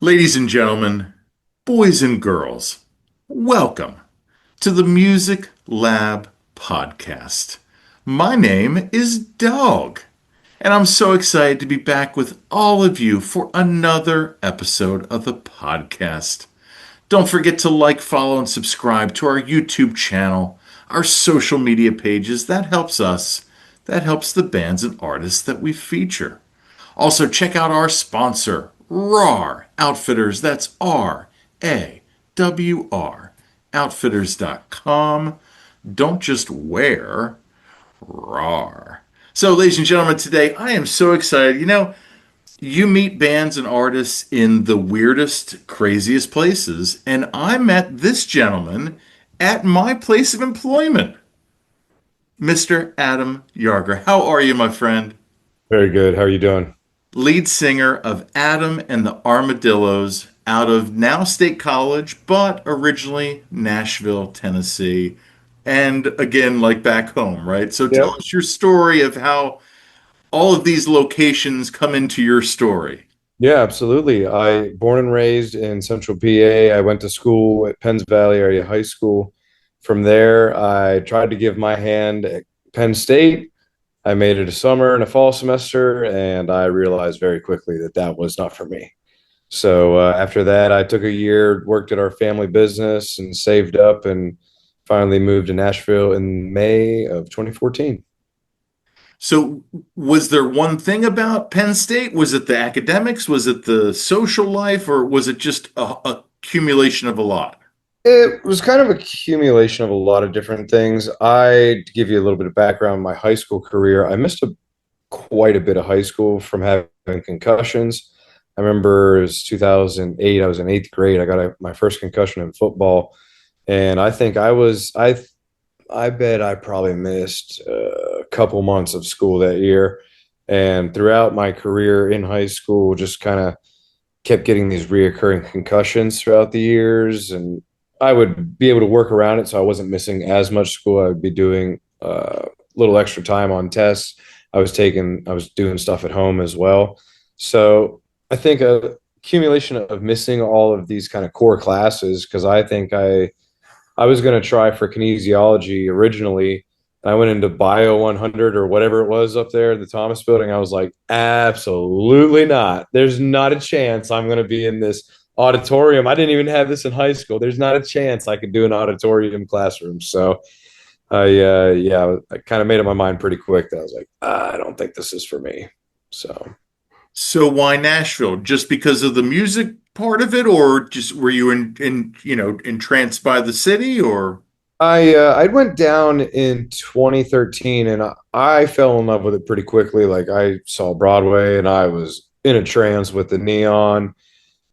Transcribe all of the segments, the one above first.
Ladies and gentlemen, boys and girls, welcome to the Music Lab podcast. My name is Dogg, and I'm so excited to be back with all of you for another episode of the podcast. Don't forget to like, follow, and subscribe to our YouTube channel, our social media pages. That helps us. That helps the bands and artists that we feature. Also, check out our sponsor, RAR Outfitters. That's RAWR, outfitters.com. Don't just wear RAR. So, ladies and gentlemen, today I am so excited. You meet bands and artists in the weirdest, craziest places, and I met this gentleman at my place of employment, Mr. Adam Yarger. How are you, my friend? Very good. How are you doing? Lead singer of Adam and the Armadillos out of now State College, but originally Nashville, Tennessee. And again, like back home, right? So tell Yep. us your story of how all of these locations come into your story. Yeah, absolutely. I born and raised in Central PA. I went to school at Penns Valley Area High School. From there, I tried to give my hand at Penn State. I made it a summer and a fall semester, and I realized very quickly that that was not for me. So after that, I took a year, worked at our family business, and saved up, and finally moved to Nashville in May of 2014. So, was there one thing about Penn State? Was it the academics? Was it the social life? Or was it just a accumulation of a lot? It was kind of a accumulation of a lot of different things. To give you a little bit of background, in my high school career, I missed quite a bit of high school from having concussions. I remember it was 2008. I was in eighth grade. I got my first concussion in football, and I bet I probably missed a couple months of school that year. And throughout my career in high school, just kind of kept getting these reoccurring concussions throughout the years, and I would be able to work around it, so I wasn't missing as much school. I would be doing a little extra time on tests. I was doing stuff at home as well. So I think a accumulation of missing all of these kind of core classes, because I was going to try for kinesiology originally. I went into Bio 100 or whatever it was up there in the Thomas building. I was like, absolutely not. There's not a chance I'm going to be in this auditorium. I didn't even have this in high school. There's not a chance I could do an auditorium classroom. So I kind of made up my mind pretty quick that I was like, I don't think this is for me. So So why Nashville? Just because of the music part of it, or just were you entranced by the city, or I went down in 2013 and I fell in love with it pretty quickly. Like I saw Broadway and I was in a trance with the neon,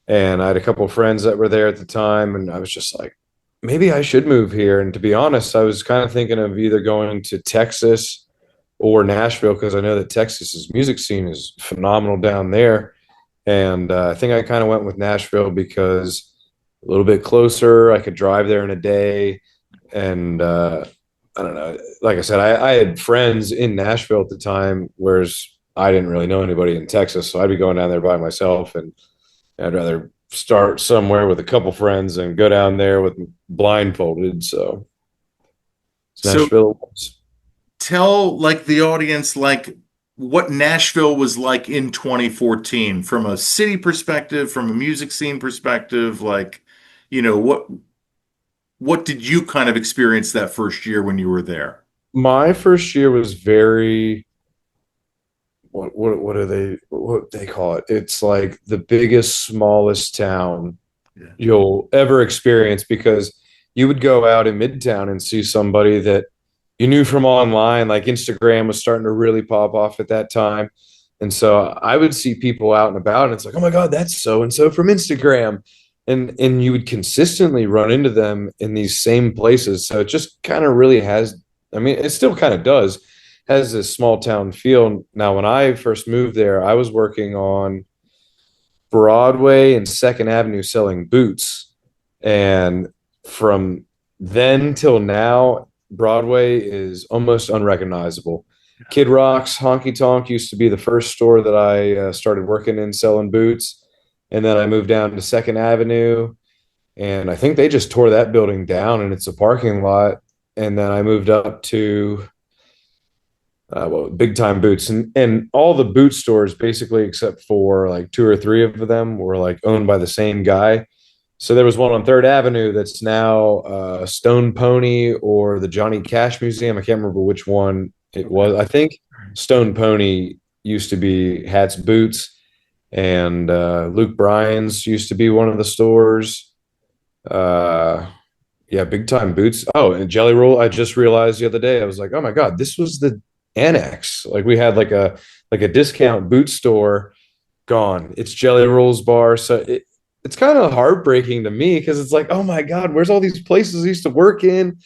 and I had a couple of friends that were there at the time, and I was just like, maybe I should move here. And to be honest, I was kind of thinking of either going to Texas or Nashville, because I know that Texas's music scene is phenomenal down there. And I think I kind of went with Nashville because a little bit closer. I could drive there in a day, and I don't know. Like I said, I had friends in Nashville at the time, whereas I didn't really know anybody in Texas, so I'd be going down there by myself, and I'd rather start somewhere with a couple friends and go down there with blindfolded. So it's so Nashville. tell like the audience like what Nashville was like in 2014 from a city perspective, from a music scene perspective, like you know what did you kind of experience that first year when you were there? My first year was very what they call it? It's like the biggest, smallest town Yeah. you'll ever experience, because you would go out in Midtown and see somebody that you knew from online. Like Instagram was starting to really pop off at that time. And so I would see people out and about, and it's like, oh my God, that's so and so from Instagram. And you would consistently run into them in these same places. So it just kind of really has, I mean, it still kind of does, has this small town feel. Now, when I first moved there, I was working on Broadway and Second Avenue selling boots. And from then till now, Broadway is almost unrecognizable. Kid Rock's Honky Tonk used to be the first store that I started working in selling boots. And then I moved down to Second Avenue, and I think they just tore that building down and it's a parking lot. And then I moved up to Big Time Boots, and all the boot stores basically, except for like two or three of them, were like owned by the same guy. So there was one on Third Avenue that's now Stone Pony or the Johnny Cash Museum. I can't remember which one it was. I think Stone Pony used to be Hats Boots, and Luke Bryan's used to be one of the stores. Uh, yeah, Big Time Boots. Oh, and Jelly Roll. I just realized the other day. I was like, oh my god, this was the annex. Like we had like a discount boot store gone. It's Jelly Roll's bar. So it's kind of heartbreaking to me because it's like, oh my god, where's all these places I used to work in,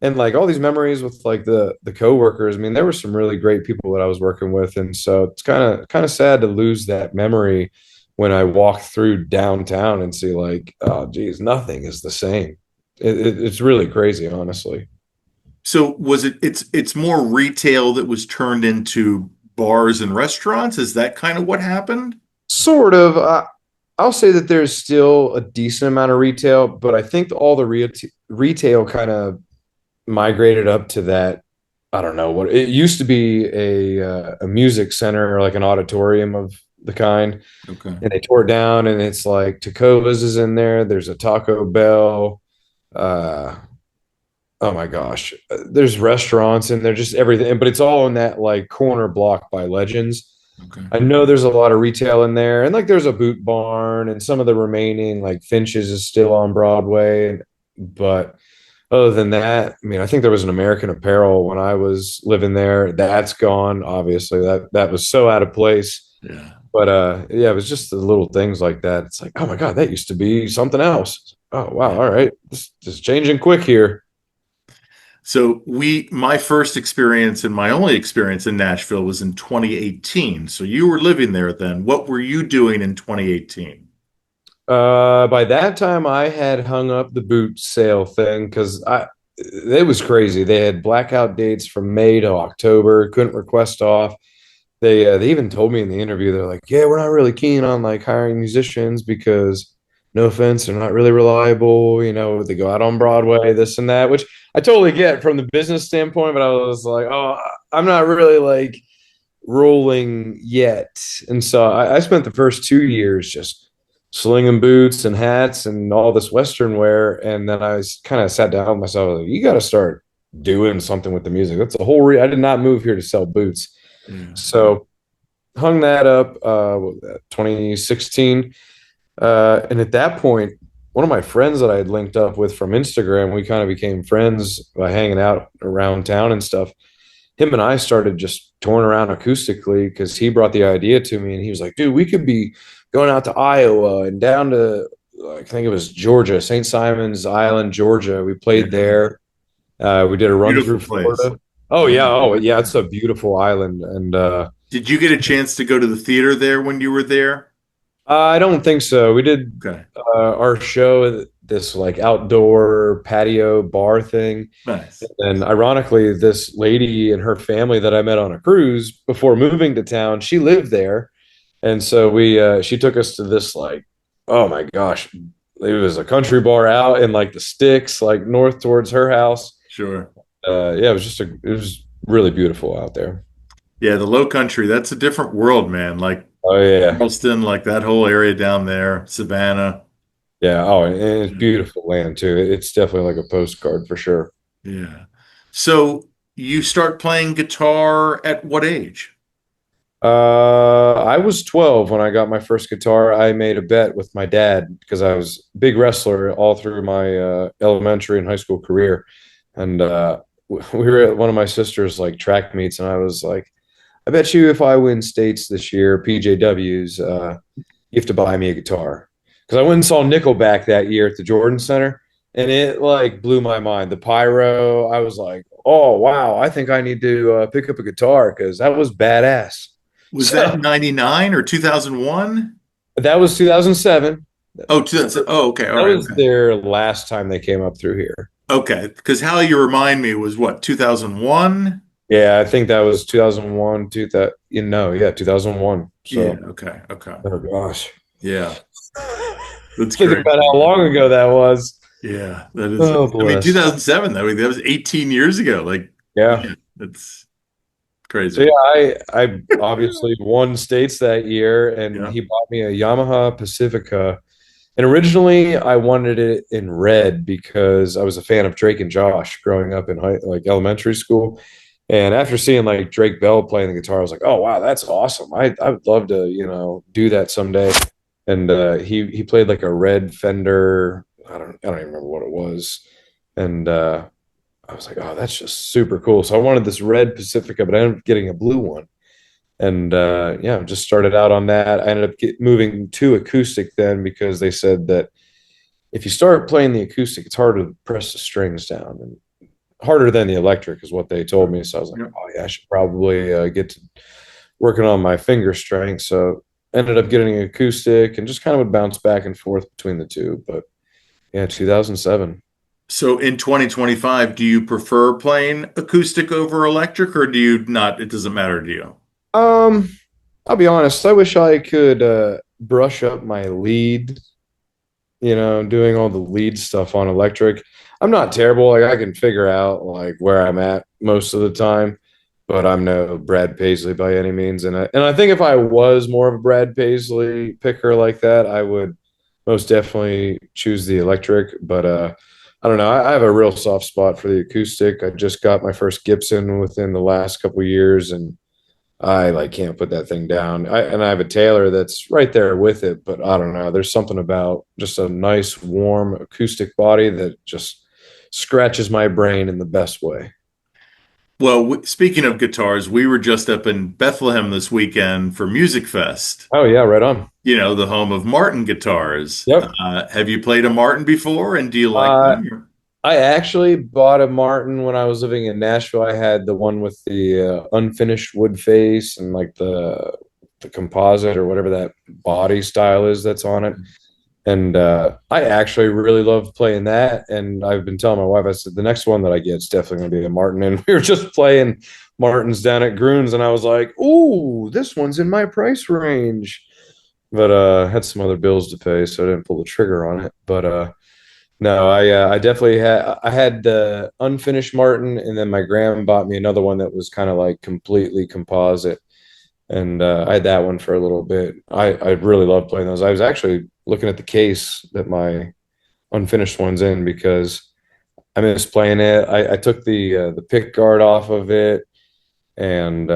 and like all these memories with like the coworkers. I mean, there were some really great people that I was working with, and so it's kind of sad to lose that memory when I walk through downtown and see like, oh geez, nothing is the same. It's really crazy, honestly. So was it's more retail that was turned into bars and restaurants? Is that kind of what happened? Sort of. I'll say that there's still a decent amount of retail, but I think all the retail kind of migrated up to that. I don't know what it used to be, a music center or like an auditorium of the kind, Okay. and they tore it down, and it's like Tacovas is in there. There's a Taco Bell. Uh, oh my gosh, there's restaurants and they're just everything, but it's all in that like corner block by Legends. Okay. I know there's a lot of retail in there, and like there's a Boot Barn, and some of the remaining like Finch's is still on Broadway. But other than that, I mean, I think there was an American Apparel when I was living there. That's gone, obviously. That was so out of place. Yeah. But yeah, it was just the little things like that. It's like, oh my God, that used to be something else. Oh wow, all right. This is changing quick here. So my first experience and my only experience in Nashville was in 2018. So you were living there then. What were you doing in 2018? By that time, I had hung up the boot sale thing because it was crazy. They had blackout dates from May to October. Couldn't request off. They even told me in the interview, they're like, yeah, we're not really keen on like hiring musicians because, no offense, they're not really reliable. You know, they go out on Broadway, this and that, which I totally get from the business standpoint. But I was like, oh, I'm not really like rolling yet. And so I spent the first 2 years just slinging boots and hats and all this Western wear. And then I kind of sat down with myself, like, you got to start doing something with the music. That's the whole I did not move here to sell boots. Yeah. So hung that up 2016. And at that point, one of my friends that I had linked up with from Instagram, we kind of became friends by hanging out around town and stuff. Him and I started just touring around acoustically because he brought the idea to me, and he was like, dude, we could be going out to Iowa and down to, I think it was Georgia, St. Simon's Island, Georgia. We played there. We did a run Beautiful through place. Florida. Oh yeah. Oh yeah. It's a beautiful island. And Did you get a chance to go to the theater there when you were there? I don't think so. We did Okay. our show at this like outdoor patio bar thing. Nice. And ironically, this lady and her family that I met on a cruise before moving to town, she lived there. And so she took us to this like, oh my gosh, it was a country bar out in like the sticks, like north towards her house. Sure. Yeah, it was really beautiful out there. Yeah, the low country, that's a different world, man. Like Oh yeah, Charleston, like that whole area down there, Savannah. yeah. Oh, and it's Yeah. beautiful land too. It's definitely like a postcard for sure. Yeah. So you start playing guitar at what age? I was 12 when I got my first guitar. I made a bet with my dad because I was a big wrestler all through my elementary and high school career. And we were at one of my sister's like track meets, and I was like, I bet you if I win states this year, PJWs, you have to buy me a guitar. Because I went and saw Nickelback that year at the Jordan Center, and it like blew my mind. The pyro, I was like, oh wow, I think I need to pick up a guitar because that was badass. Was that So 99 or 2001? that was 2007. Oh, 2000. Oh, okay. All That right. was Okay. their last time they came up through here. Okay. Because how you remind me was what, 2001? Yeah, I think that was 2001, 2000, yeah, 2001. Yeah. So, Okay. Okay. oh gosh. Yeah, that's Think crazy. about how long ago that was. Yeah, that is. Oh, I mean, bless. 2007. That was 18 years ago. Like, Yeah. yeah, that's So crazy. yeah, I obviously won states that year, and Yeah. he bought me a Yamaha Pacifica. And originally, I wanted it in red because I was a fan of Drake and Josh growing up in elementary school. And after seeing like Drake Bell playing the guitar, I was like, "Oh wow, that's awesome! I would love to do that someday." And he played like a red Fender. I don't even remember what it was. And I was like, "Oh, that's just super cool." So I wanted this red Pacifica, but I ended up getting a blue one. And yeah, just started out on that. I ended up moving to acoustic then because they said that if you start playing the acoustic, it's harder to press the strings down and harder than the electric is what they told me. So I was like, Yeah. oh yeah, I should probably get to working on my finger strength. So ended up getting an acoustic and just kind of would bounce back and forth between the two. But yeah, 2007. So in 2025, do you prefer playing acoustic over electric, or do you not? It doesn't matter to you. Um, I'll be honest. I wish I could brush up my lead, doing all the lead stuff on electric. I'm not terrible. Like I can figure out like where I'm at most of the time, but I'm no Brad Paisley by any means. And I think if I was more of a Brad Paisley picker like that, I would most definitely choose the electric. But I don't know. I have a real soft spot for the acoustic. I just got my first Gibson within the last couple of years, and I like can't put that thing down. I have a Taylor that's right there with it, but I don't know. There's something about just a nice, warm acoustic body that just scratches my brain in the best way. Well, speaking of guitars, we were just up in Bethlehem this weekend for Music Fest. Oh yeah, right on. The home of Martin guitars. Yep. Have you played a Martin before, and do you like Uh, them? I actually bought a Martin when I was living in Nashville. I had the one with the unfinished wood face and like the composite or whatever that body style is that's on it. And I actually really love playing that. And I've been telling my wife, I said, the next one that I get is definitely going to be a Martin. And we were just playing Martins down at Groon's, and I was like, ooh, this one's in my price range. But I had some other bills to pay, so I didn't pull the trigger on it. But no, I definitely had the unfinished Martin, and then my grandma bought me another one that was kind of like completely composite, and I had that one for a little bit. I really love playing those. I was actually looking at the case that my unfinished one's in because I miss playing it. I took the pick guard off of it, and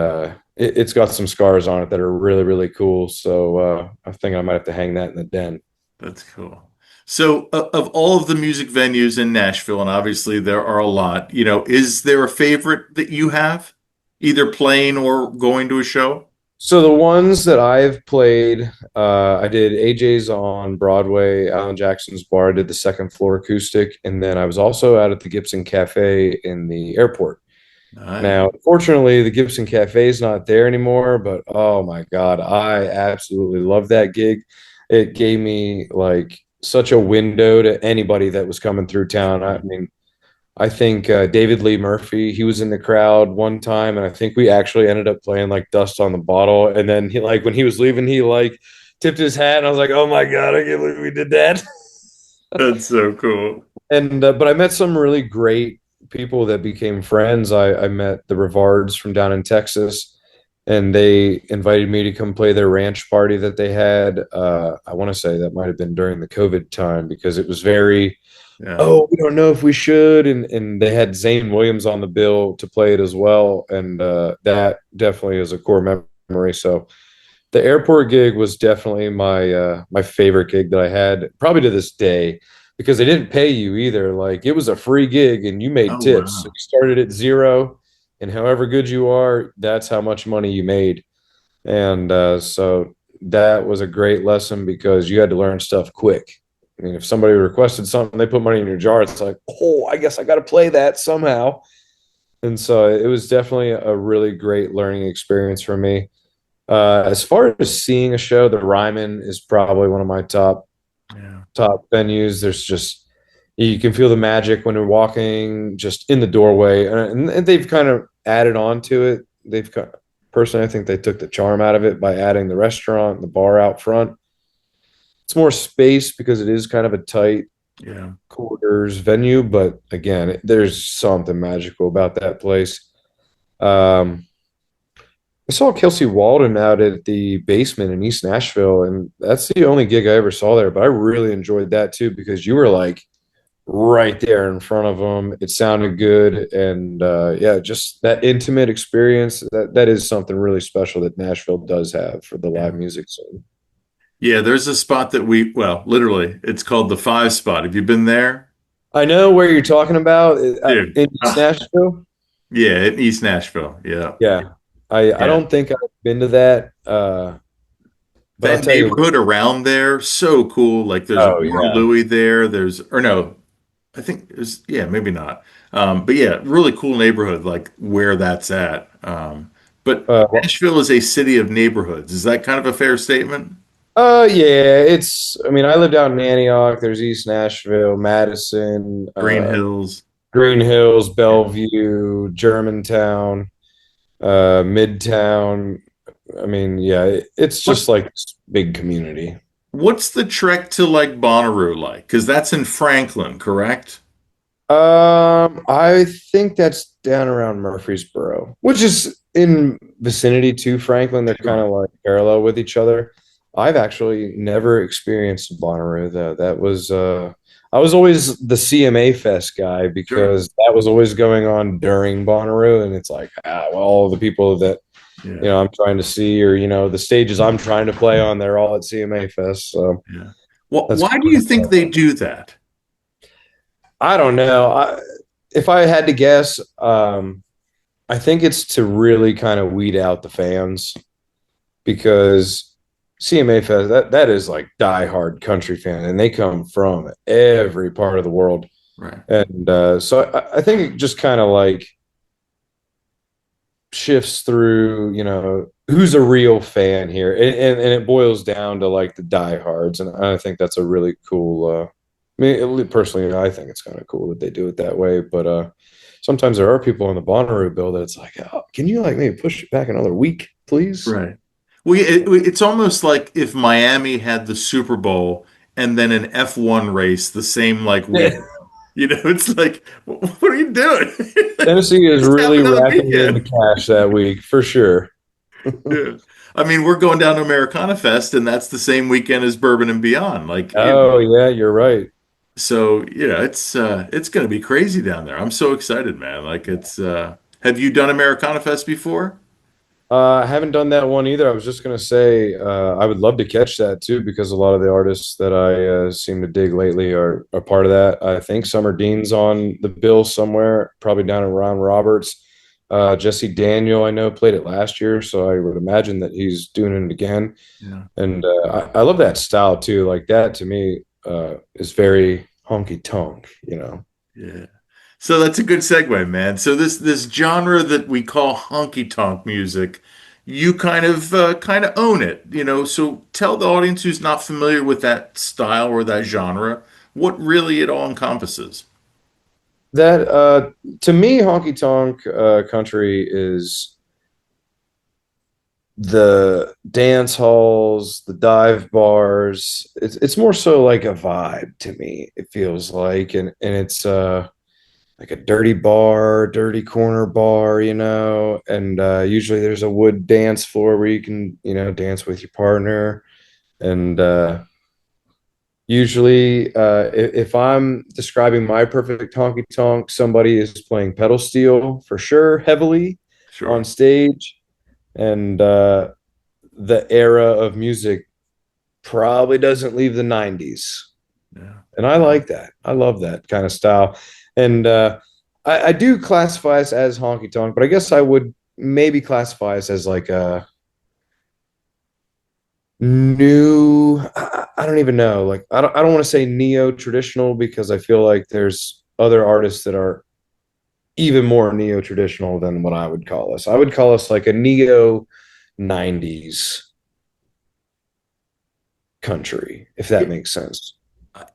it's got some scars on it that are really really cool. So I think I might have to hang that in the den. That's cool. So, of all of the music venues in Nashville, and obviously there are a lot, is there a favorite that you have, either playing or going to a show? So the ones that I've played, I did AJ's on Broadway, Alan Jackson's bar. I did the second floor acoustic, and then I was also out at the Gibson Cafe in the airport. Nice. Now, fortunately, the Gibson Cafe is not there anymore, but oh my God, I absolutely love that gig. It gave me like such a window to anybody that was coming through town. I mean, I think David Lee Murphy, he was in the crowd one time, and I think we actually ended up playing like Dust on the Bottle. And then he like when he was leaving, he like tipped his hat, and I was like, "Oh my God, I can't believe we did that." That's so cool. And but I met some really great people that became friends. I met the Rivards from down in Texas, and they invited me to come play their ranch party that they had. I want to say that might have been during the COVID time because it was very, Yeah. oh, we don't know if we should. And they had Zane Williams on the bill to play it as well. And that definitely is a core memory. So the airport gig was definitely my favorite gig that I had, probably to this day, because they didn't pay you either. Like it was a free gig and you made Oh, tips. So wow. you started at zero, and however good you are, that's how much money you made. And so that was a great lesson because you had to learn stuff quick. I mean, if somebody requested something, they put money in your jar. It's like, oh, I guess I got to play that somehow. And so it was definitely a really great learning experience for me. As far as seeing a show, the Ryman is probably one of my Yeah. top venues. There's just you can feel the magic when you're walking just in the doorway, and they've kind of added on to it. Personally, I think they took the charm out of it by adding the restaurant, the bar out front. it's more space because it is kind of a tight Yeah. quarters venue, but again, there's something magical about that place. Um, I saw Kelsey Walden out at the Basement in East Nashville, and that's the only gig I ever saw there. But I really enjoyed that too because you were like right there in front of them. It sounded good, and yeah, just that intimate experience. That is something really special that Nashville does have for the live Yeah. music scene. Yeah, there's a spot that well, literally, it's called the Five Spot. Have you been there? I know where you're talking about Dude. in East Nashville. Yeah, in East Nashville. Yeah. Yeah, I Yeah. don't think I've been to that, but I'll That tell you. neighborhood around there, so cool. Like there's a Oh Bar yeah. Louie there. Or no, I think it's, yeah, maybe not. But yeah, really cool neighborhood, like where that's at. But Well, Nashville is a city of neighborhoods. Is that kind of a fair statement? yeah, I mean, I lived out in Antioch. There's East Nashville, Madison, Green Hills. Green Hills, Yeah. Bellevue, Germantown, Midtown. I mean, yeah, it's What just like this big community. what's the trek to like Bonnaroo like? Because that's in Franklin, correct? I think that's down around Murfreesboro, which is in vicinity to Franklin. They're kind Sure. of like parallel with each other. I've actually never experienced Bonnaroo though. I was always the CMA Fest guy Sure. because that was always going on during Bonnaroo, and it's like well, all the people that Yeah. I'm trying to see, or the stages I'm trying to play on, they're all at CMA Fest. So Yeah. Well, that's why do you think they do that? I don't know. If I had to guess, I think it's to really kind of weed out the fans because CMA Fest that is like diehard country fan, and they come from every part of the world, Right. and so I think it just kind of like shifts through, who's a real fan here, and it boils down to like the diehards, and I think that's a really cool. I mean, personally, I think it's kind of cool that they do it that way, but sometimes there are people on the Bonnaroo bill that it's like, oh, can you like maybe push it back another week, please? Right. It's almost like if Miami had the Super Bowl and then an F1 race the same like week. Yeah. It's like, what are you doing? Tennessee is Just have really another racking in the weekend. cash that week for sure. Yeah. I mean, we're going down to Americana Fest, and that's the same weekend as Bourbon and Beyond. Like, Oh yeah, you're right. so it's going to be crazy down there. I'm so excited, man. Like, have you done Americana Fest before? I haven't done that one either. I was just gonna say I would love to catch that too because a lot of the artists that I seem to dig lately are part of that. I think Summer Dean's on the bill somewhere, probably down around Roberts. Jesse Daniel, I know, played it last year, so I would imagine that he's doing it again. Yeah. And I love that style too. Like that to me is very honky tonk. Yeah. So that's a good segue, man. So this genre that we call honky tonk music, you kind of own it, So tell the audience who's not familiar with that style or that genre what really it all encompasses. That to me, honky tonk country is the dance halls, the dive bars. It's more so like a vibe to me. It feels like, and it's like a dirty bar, dirty corner bar, and usually there's a wood dance floor where you can, dance with your partner. And usually, if I'm describing my perfect honky tonk, somebody is playing pedal steel for sure, heavily on Sure. stage, and the era of music probably doesn't leave the 90s. Yeah. And I like that. I love that kind of style. And I do classify us as honky tonk, but I guess I would maybe classify us as like a new, I don't even know. Like I don't want to say neo traditional because I feel like there's other artists that are even more neo traditional than what I would call us. I would call us like a neo 90s country, if that makes sense.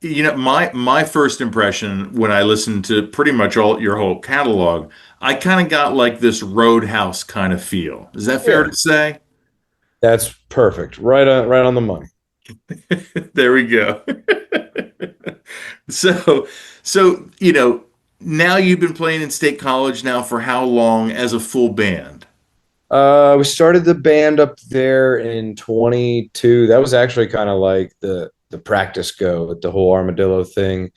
My first impression when I listened to pretty much all your whole catalog, I kind of got like this Roadhouse kind of feel. Is that fair Yeah, to say? that's perfect. Right on the money. There we go. So, so now you've been playing in State College now for how long as a full band? We started the band up there in 22. That was actually kind of like the practice go with the whole armadillo thing.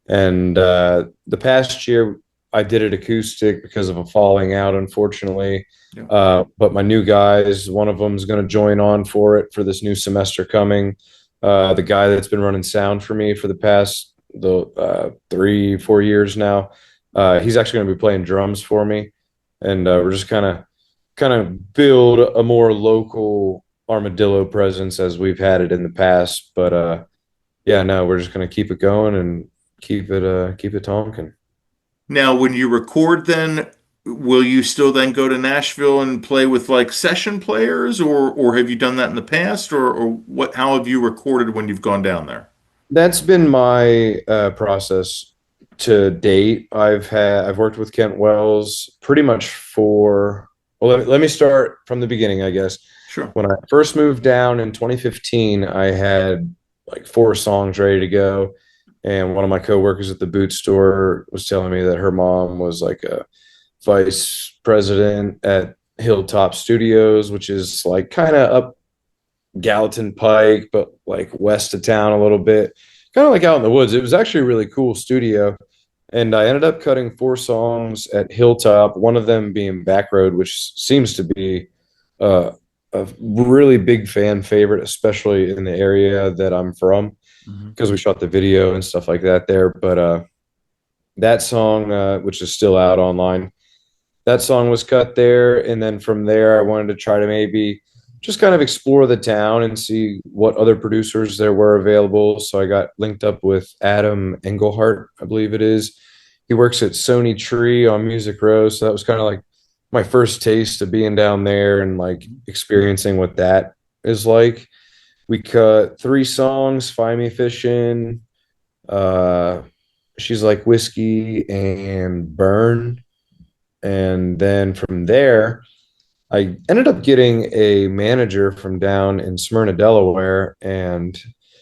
And the past year, I did it acoustic because of a falling out, unfortunately. Yeah. But my new guys, one of them is going to join on for it for this new semester coming. The guy that's been running sound for me for the past 3, 4 years now, he's actually going to be playing drums for me, and we're just kind of build a more local armadillo presence as we've had it in the past. But yeah, no, we're just going to keep it going and keep it talking. Now, when you record, then will you still then go to Nashville and play with like session players, or have you done that in the past, or what? How have you recorded when you've gone down there? That's been my process to date. I've worked with Kent Wells pretty much for, well, let me start from the beginning, I guess. Sure. When I first moved down in 2015, I had like 4 songs ready to go. And one of my coworkers at the boot store was telling me that her mom was like a vice president at Hilltop Studios, which is like kind of up Gallatin Pike, but like west of town a little bit, kind of like out in the woods. It was actually a really cool studio. And I ended up cutting 4 songs at Hilltop, one of them being Backroad, which seems to be a really big fan favorite, especially in the area that I'm from, Mhm. because we shot the video and stuff like that there. But that song, which is still out online, that song was cut there. And then from there, I wanted to try to maybe just kind of explore the town and see what other producers there were available. So I got linked up with Adam Engelhart, I believe it is. He works at Sony Tree on Music Row. So that was kind of like my first taste of being down there and like experiencing what that is like. We cut 3 songs: Find Me Fishing, uh, She's Like Whiskey, and Burn. And then from there, I ended up getting a manager from down in Smyrna, Delaware, and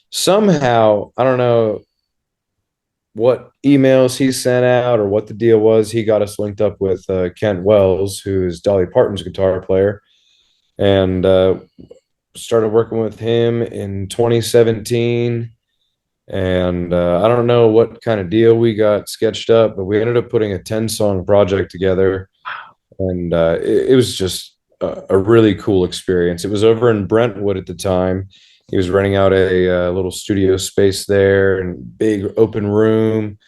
somehow, I don't know what emails he sent out or what the deal was. He got us linked up with Kent Wells, who is Dolly Parton's guitar player, and started working with him in 2017. And I don't know what kind of deal we got sketched up, but we ended up putting a 10-song project together, and it was just a really cool experience. It was over in Brentwood at the time. He was renting out a little studio space there and big open room.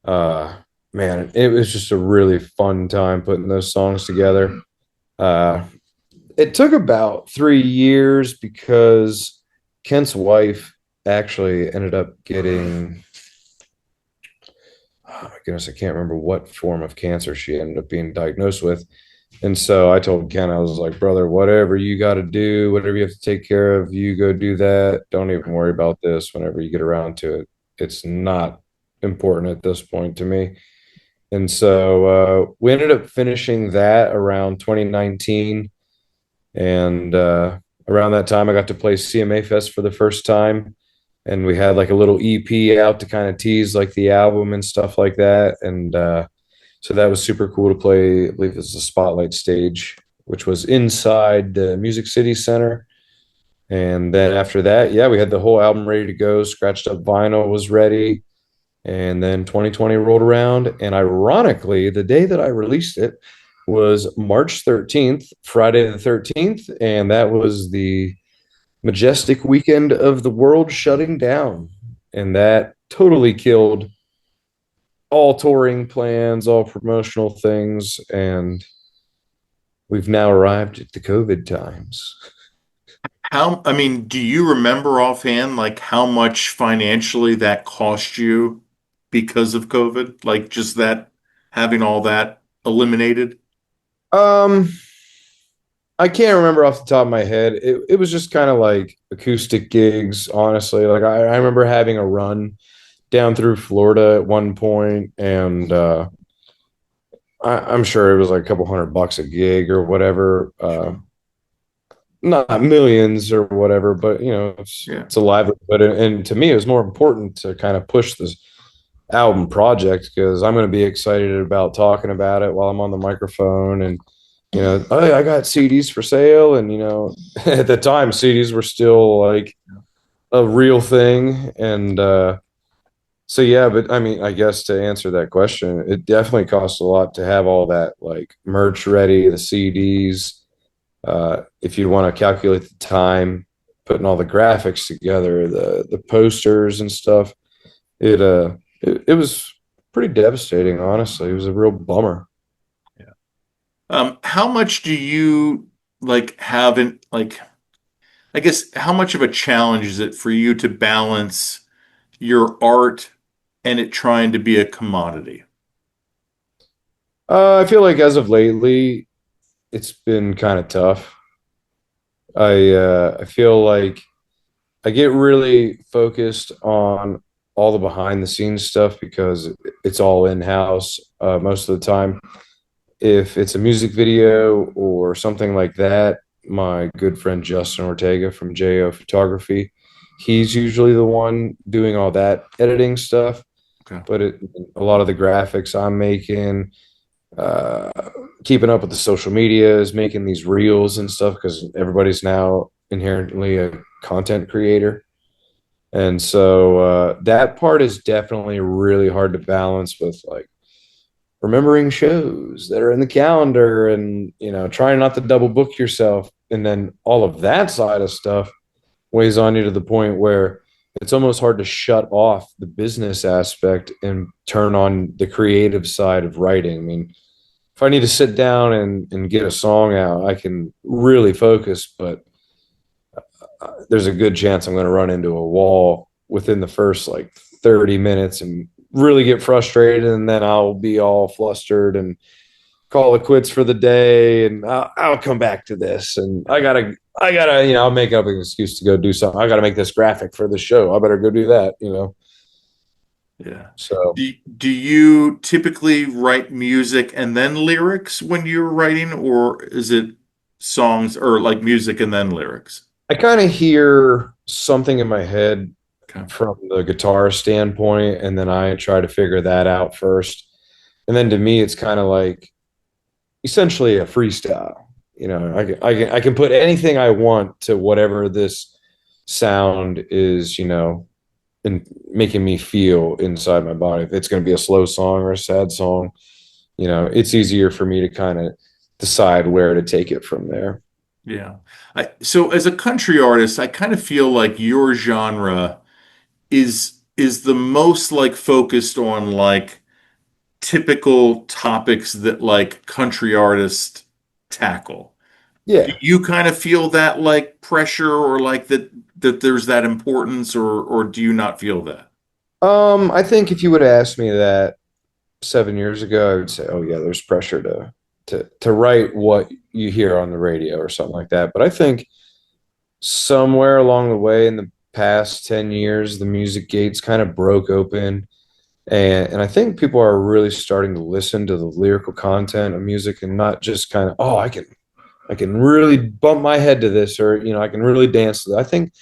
Uh, Man, it was just a really fun time putting those songs together. Uh, it took about 3 years because Kent's wife actually ended up getting, oh my goodness, I can't remember what form of cancer she ended up being diagnosed with. And so I told Ken, I was like, brother, whatever you got to do, whatever you have to take care of, you go do that. Don't even worry about this whenever you get around to it. It's not important at this point to me. And so we ended up finishing that around 2019. And around that time, I got to play CMA Fest for the first time. And we had like a little EP out to kind of tease like the album and stuff like that. And so that was super cool to play. I believe it was the Spotlight stage, which was inside the Music City Center. And then after that, yeah, we had the whole album ready to go. Scratched up vinyl was ready. And then 2020 rolled around. And ironically, the day that I released it was March 13th, Friday the 13th. And that was the majestic weekend of the world shutting down. And that totally killed all touring plans, all promotional things. And we've now arrived at the COVID times. I mean, do you remember offhand like how much financially that cost you because of COVID? Like just that having all that eliminated? Um, I can't remember off the top of my head. It was just kind of like acoustic gigs, honestly. Like I remember having a run down through Florida at one point, and I'm sure it was like a couple $100 a gig or whatever. not millions or whatever, but Yeah. it's a livelihood. And to me, it was more important to kind of push this album project because I'm going to be excited about talking about it while I'm on the microphone. And oh, I got CDs for sale, and at the time, CDs were still like a real thing. And so yeah, but I mean, I guess to answer that question, it definitely costs a lot to have all that like merch ready, the CDs. If you want to calculate the time, putting all the graphics together, the posters and stuff, it was pretty devastating, honestly. It was a real bummer. Yeah. How much do you like have in like I guess how much of a challenge is it for you to balance your art and it trying to be a commodity? I feel like as of lately, it's been kind of tough. I feel like I get really focused on all the behind the scenes stuff because it's all in house most of the time. If it's a music video or something like that, my good friend Justin Ortega from JO Photography, he's usually the one doing all that editing stuff. Okay. But a lot of the graphics I'm making, uh, keeping up with the social medias, making these reels and stuff because everybody's now inherently a content creator. And so that part is definitely really hard to balance with like remembering shows that are in the calendar and trying not to double book yourself, and then all of that side of stuff weighs on you to the point where it's almost hard to shut off the business aspect and turn on the creative side of writing. I mean, if I need to sit down and get a song out, I can really focus, but there's a good chance I'm going to run into a wall within the first like 30 minutes and really get frustrated, and then I'll be all flustered and call it quits for the day, and I'll come back to this, and I gotta I'll make up an excuse to go do something. I gotta make this graphic for the show. I better go do that. Yeah. So Do you typically write music and then lyrics when you're writing, or is it songs or like music and then lyrics? I kind of hear something in my head Okay. from the guitar standpoint, and then I try to figure that out first. And then to me, it's kind of like essentially a freestyle. I can put anything I want to whatever this sound is, and making me feel inside my body. If it's going to be a slow song or a sad song, it's easier for me to kind of decide where to take it from there. Yeah. So as a country artist, I kind of feel like your genre is the most like focused on like typical topics that like country artists tackle. Do Yeah. you kind of feel that like pressure or like that there's that importance or do you not feel that? I think if you would have asked me that 7 years ago, I would say, oh yeah, there's pressure to write what you hear on the radio or something like that. But I think somewhere along the way in the past 10 years, the music gates kind of broke open. And I think people are really starting to listen to the lyrical content of music and not just kind of, oh, I can really bump my head to this, or I can really dance to that. I think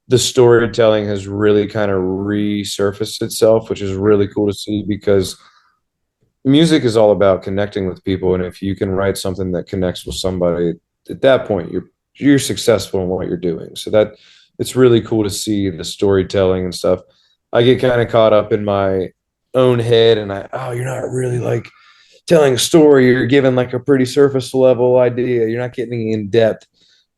the storytelling has really kind of resurfaced itself, which is really cool to see because music is all about connecting with people. And if you can write something that connects with somebody, at that point you're successful in what you're doing. So that it's really cool to see the storytelling and stuff. I get kind of caught up in my own head, and oh, you're not really like telling a story. You're giving like a pretty surface level idea. You're not getting in depth.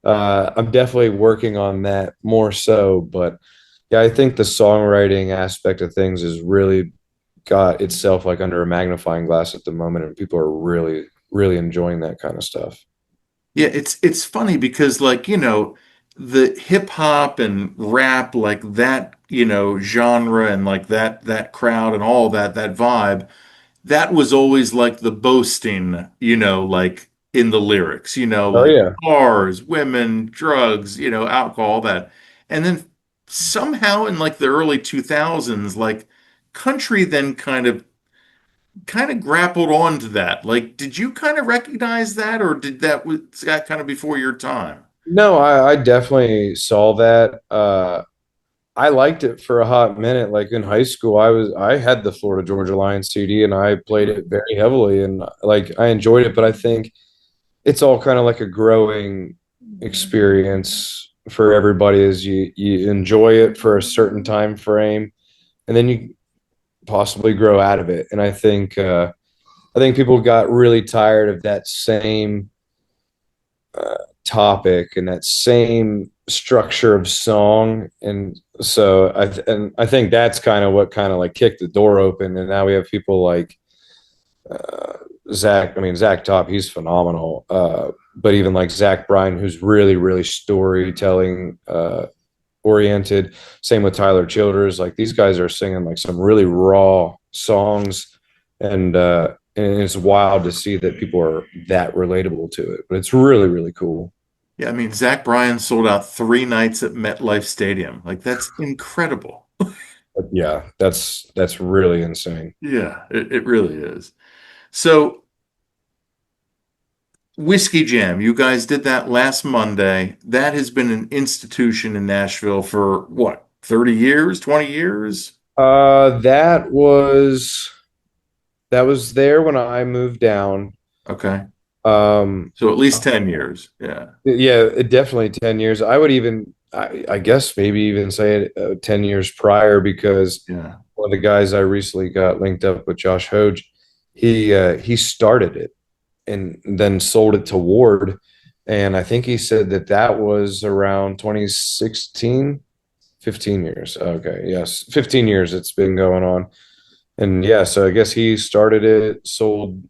I'm definitely working on that more so, but yeah, I think the songwriting aspect of things is really got itself like under a magnifying glass at the moment, and people are really, really enjoying that kind of stuff. Yeah, it's funny because like, the hip hop and rap like that, genre and like that crowd and all that vibe, that was always like the boasting, like in the lyrics, Oh like yeah. cars, women, drugs, alcohol, all that. And then somehow in like the early 2000s, like country then kind of grappled onto that. Like, did you kind of recognize that or did that was that kind of before your time? No, I definitely saw that. I liked it for a hot minute. Like in high school, I had the Florida Georgia Line CD and I played it very heavily and like I enjoyed it, but I think it's all kind of like a growing experience for everybody as you enjoy it for a certain time frame and then you possibly grow out of it. And I think people got really tired of that same topic and that same structure of song. And so I think that's kind of what kind of like kicked the door open. And now we have people like uh, Zach. I mean, Zach Top, he's phenomenal. But even like Zach Bryan, who's really, really storytelling oriented. Same with Tyler Childers. Like these guys are singing like some really raw songs, and it's wild to see that people are that relatable to it. But it's really, really cool. Yeah, I mean, Zach Bryan sold out 3 nights at MetLife Stadium. Like, that's incredible. But yeah, that's really insane. Yeah, it really is. So, Whiskey Jam, you guys did that last Monday. That has been an institution in Nashville for what, 30 years, 20 years? That was there when I moved down. Okay. Um, So at least 10 years. Yeah. yeah, it definitely 10 years. I would even, I guess maybe even say it 10 years prior because Yeah. one of the guys I recently got linked up with, Josh Hoge, he started it and then sold it to Ward. And I think he said that that was around 2016, 15 years. Okay. Yes. 15 years it's been going on. And yeah, so I guess he started it, sold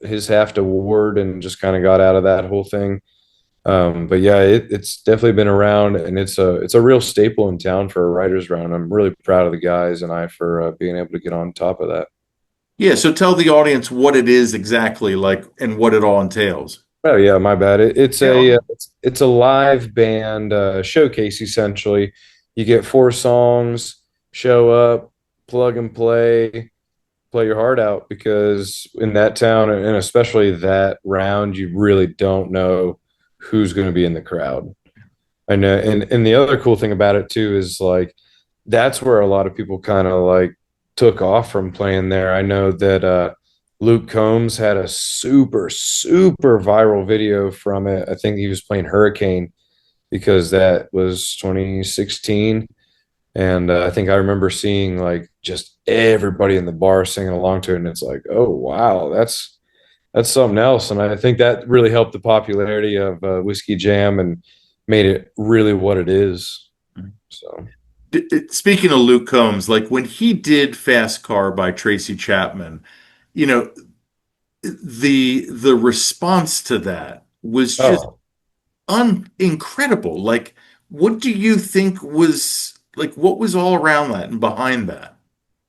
his half to Ward and just kind of got out of that whole thing. But yeah, it's definitely been around, and it's a real staple in town for a writers' round. I'm really proud of the guys and I for being able to get on top of that. Yeah. So tell the audience what it is exactly like and what it all entails. Oh yeah, my bad. Yeah. It's a live band showcase essentially. You get 4 songs, show up, plug and play your heart out because in that town and especially that round, you really don't know who's going to be in the crowd. I know, and the other cool thing about it too is like that's where a lot of people kind of like took off from playing there. I know that Luke Combs had a super viral video from it. I think he was playing Hurricane because that was 2016, and I think I remember seeing like just everybody in the bar singing along to it, and it's like, oh wow, that's something else. And I think that really helped the popularity of Whiskey Jam and made it really what it is. So, Speaking of Luke Combs, like when he did Fast Car by Tracy Chapman, you know, the response to that was just oh, un incredible. Like, what do you think was like what was all around that and behind that?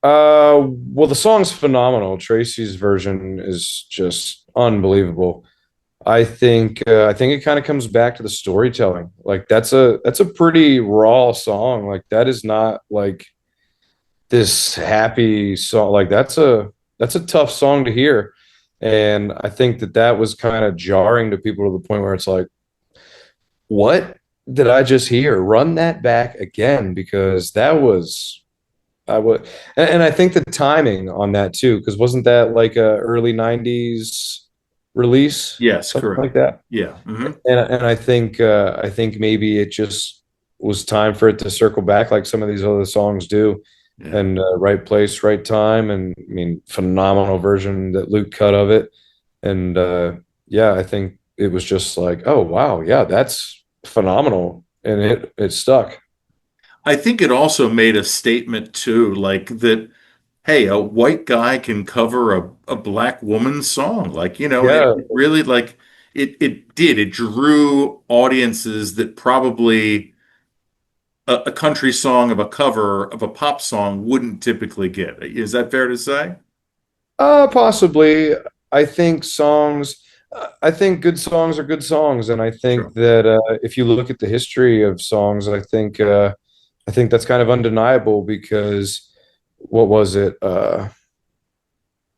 well, the song's phenomenal. Tracy's version is just unbelievable. I think it kind of comes back to the storytelling. Like that's a pretty raw song. Like that is not like this happy song. Like that's a tough song to hear. And I think that that was kind of jarring to people to the point where it's like, what did I just hear? Run that back again because that was I would, and I think the timing on that too, because wasn't that like a early '90s release, Yes, something like correct. that? Yeah. And I think maybe it just was time for it to circle back, like some of these other songs do, Yeah. and right place, right time, and I mean, phenomenal version that Luke cut of it, and yeah, I think it was just like, oh wow, yeah, that's phenomenal, and it stuck. I think it also made a statement too, like that, hey, a white guy can cover a black woman's song. Like, and Yeah, it really like it did. It drew audiences that probably a country song of a cover of a pop song wouldn't typically get. Is that fair to say? Possibly. I think I think good songs are good songs, and I think Sure. that if you look at the history of songs, I think that's kind of undeniable because what was it?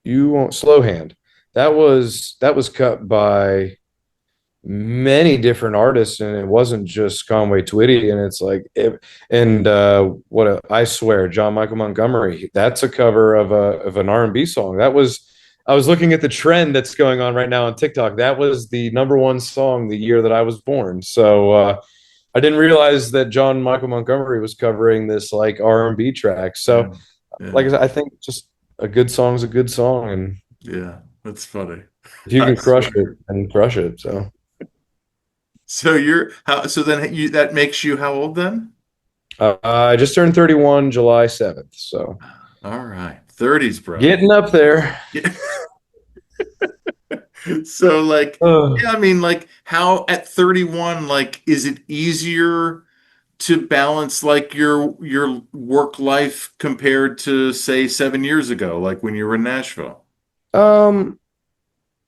You won't slow hand. That was cut by many different artists, and it wasn't just Conway Twitty. And it's like, I swear, John Michael Montgomery, that's a cover of an R&B song. I was looking at the trend that's going on right now on TikTok. That was the number one song the year that I was born. So I didn't realize that John Michael Montgomery was covering this like R&B track. Yeah. So like Yeah. I said, I think just a good song's a good song, and Yeah. That's funny. if you I can crush swear. it, and crush it. So So you're how so then you that makes you how old then? I just turned 31 July 7th. So All right. 30s, brother. getting up there. Yeah. So like Uh, yeah, I mean like how at 31 like is it easier to balance like your work life compared to say 7 years ago, like when you were in Nashville? um,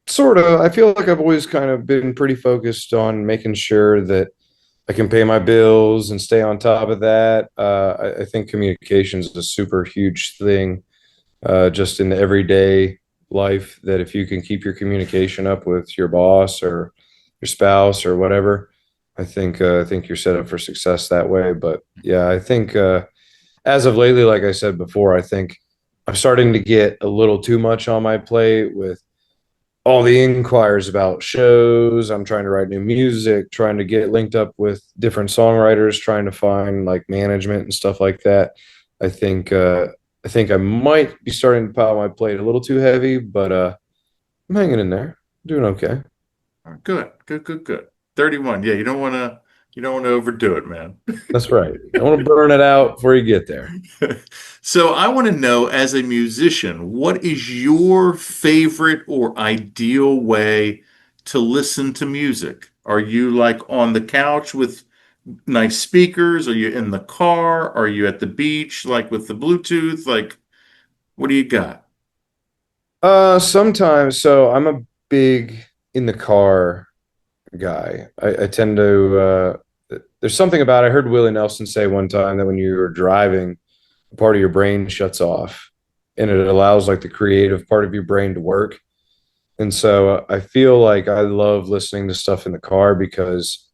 Sort of. I feel like I've always kind of been pretty focused on making sure that I can pay my bills and stay on top of that. I think communication is a super huge thing, just in the everyday life. That if you can keep your communication up with your boss or your spouse or whatever, I think you're set up for success that way. But yeah, I think as of lately, like I said before, I think I'm starting to get a little too much on my plate with all the inquiries about shows. I'm trying to write new music, trying to get linked up with different songwriters, trying to find like management and stuff like that. I think uh, I think I might be starting to pile my plate a little too heavy, but I'm hanging in there, doing okay. Good, good, good, good. 31. Yeah, you don't want to overdo it, man. That's right. I want to burn it out before you get there. So I want to know, as a musician, what is your favorite or ideal way to listen to music? Are you like on the couch with nice speakers? Are you in the car? Are you at the beach, like with the Bluetooth? Like, what do you got? Sometimes, so I'm a big in the car guy. I tend to. There's something about. I heard Willie Nelson say one time that when you're driving, part of your brain shuts off, and it allows like the creative part of your brain to work. And so I feel like I love listening to stuff in the car because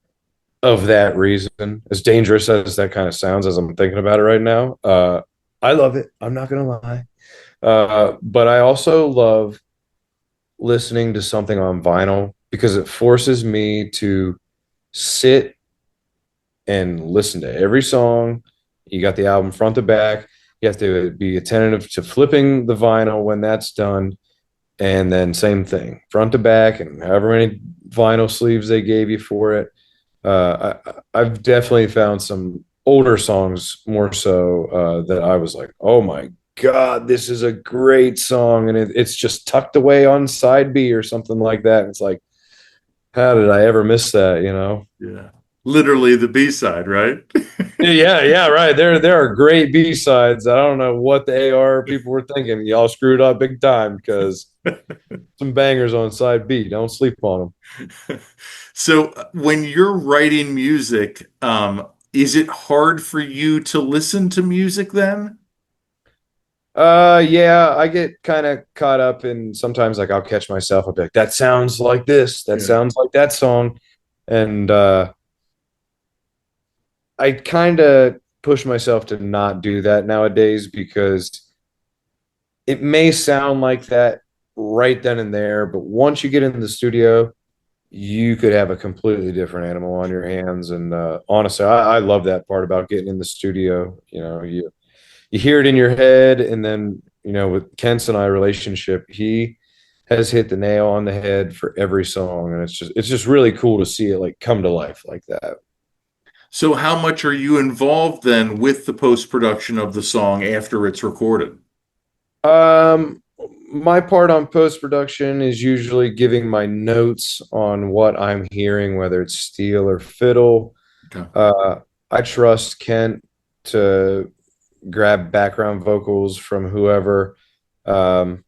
of that reason. As dangerous as that kind of sounds, as I'm thinking about it right now, I love it. I'm not gonna lie. But I also love listening to something on vinyl because it forces me to sit and listen to every song. You got the album front to back. You have to be attentive to flipping the vinyl when that's done. And then same thing, front to back, and however many vinyl sleeves they gave you for it. I've definitely found some older songs more so that I was like, oh my God, this is a great song. And it's just tucked away on side B or something like that. And it's like, how did I ever miss that? You know? Yeah. Literally the B-side, right? Yeah, yeah, right. There are great B sides. I don't know what the AR people were thinking. Y'all screwed up big time because some bangers on side B. Don't sleep on So when you're writing music, is it hard for you to listen to music then? them. Yeah, I get kind of caught up in sometimes like I'll catch myself. I'll be like, that sounds like this. That Yeah. sounds like that song. And I kind of push myself to not do that nowadays because it may sound like that right then and there, but once you get in the studio, you could have a completely different animal on your hands. And honestly, I love that part about getting in the studio. You hear it in your head, and then with Kent's and I relationship, he has hit the nail on the head for every song, and it's just really cool to see it like come to life like that. So how much are you involved then with the post-production of the song after it's recorded? Um, my part on post production is usually giving my notes on what I'm hearing, whether it's steel or fiddle. Okay. Uh, I trust Kent to grab background vocals from whoever, um,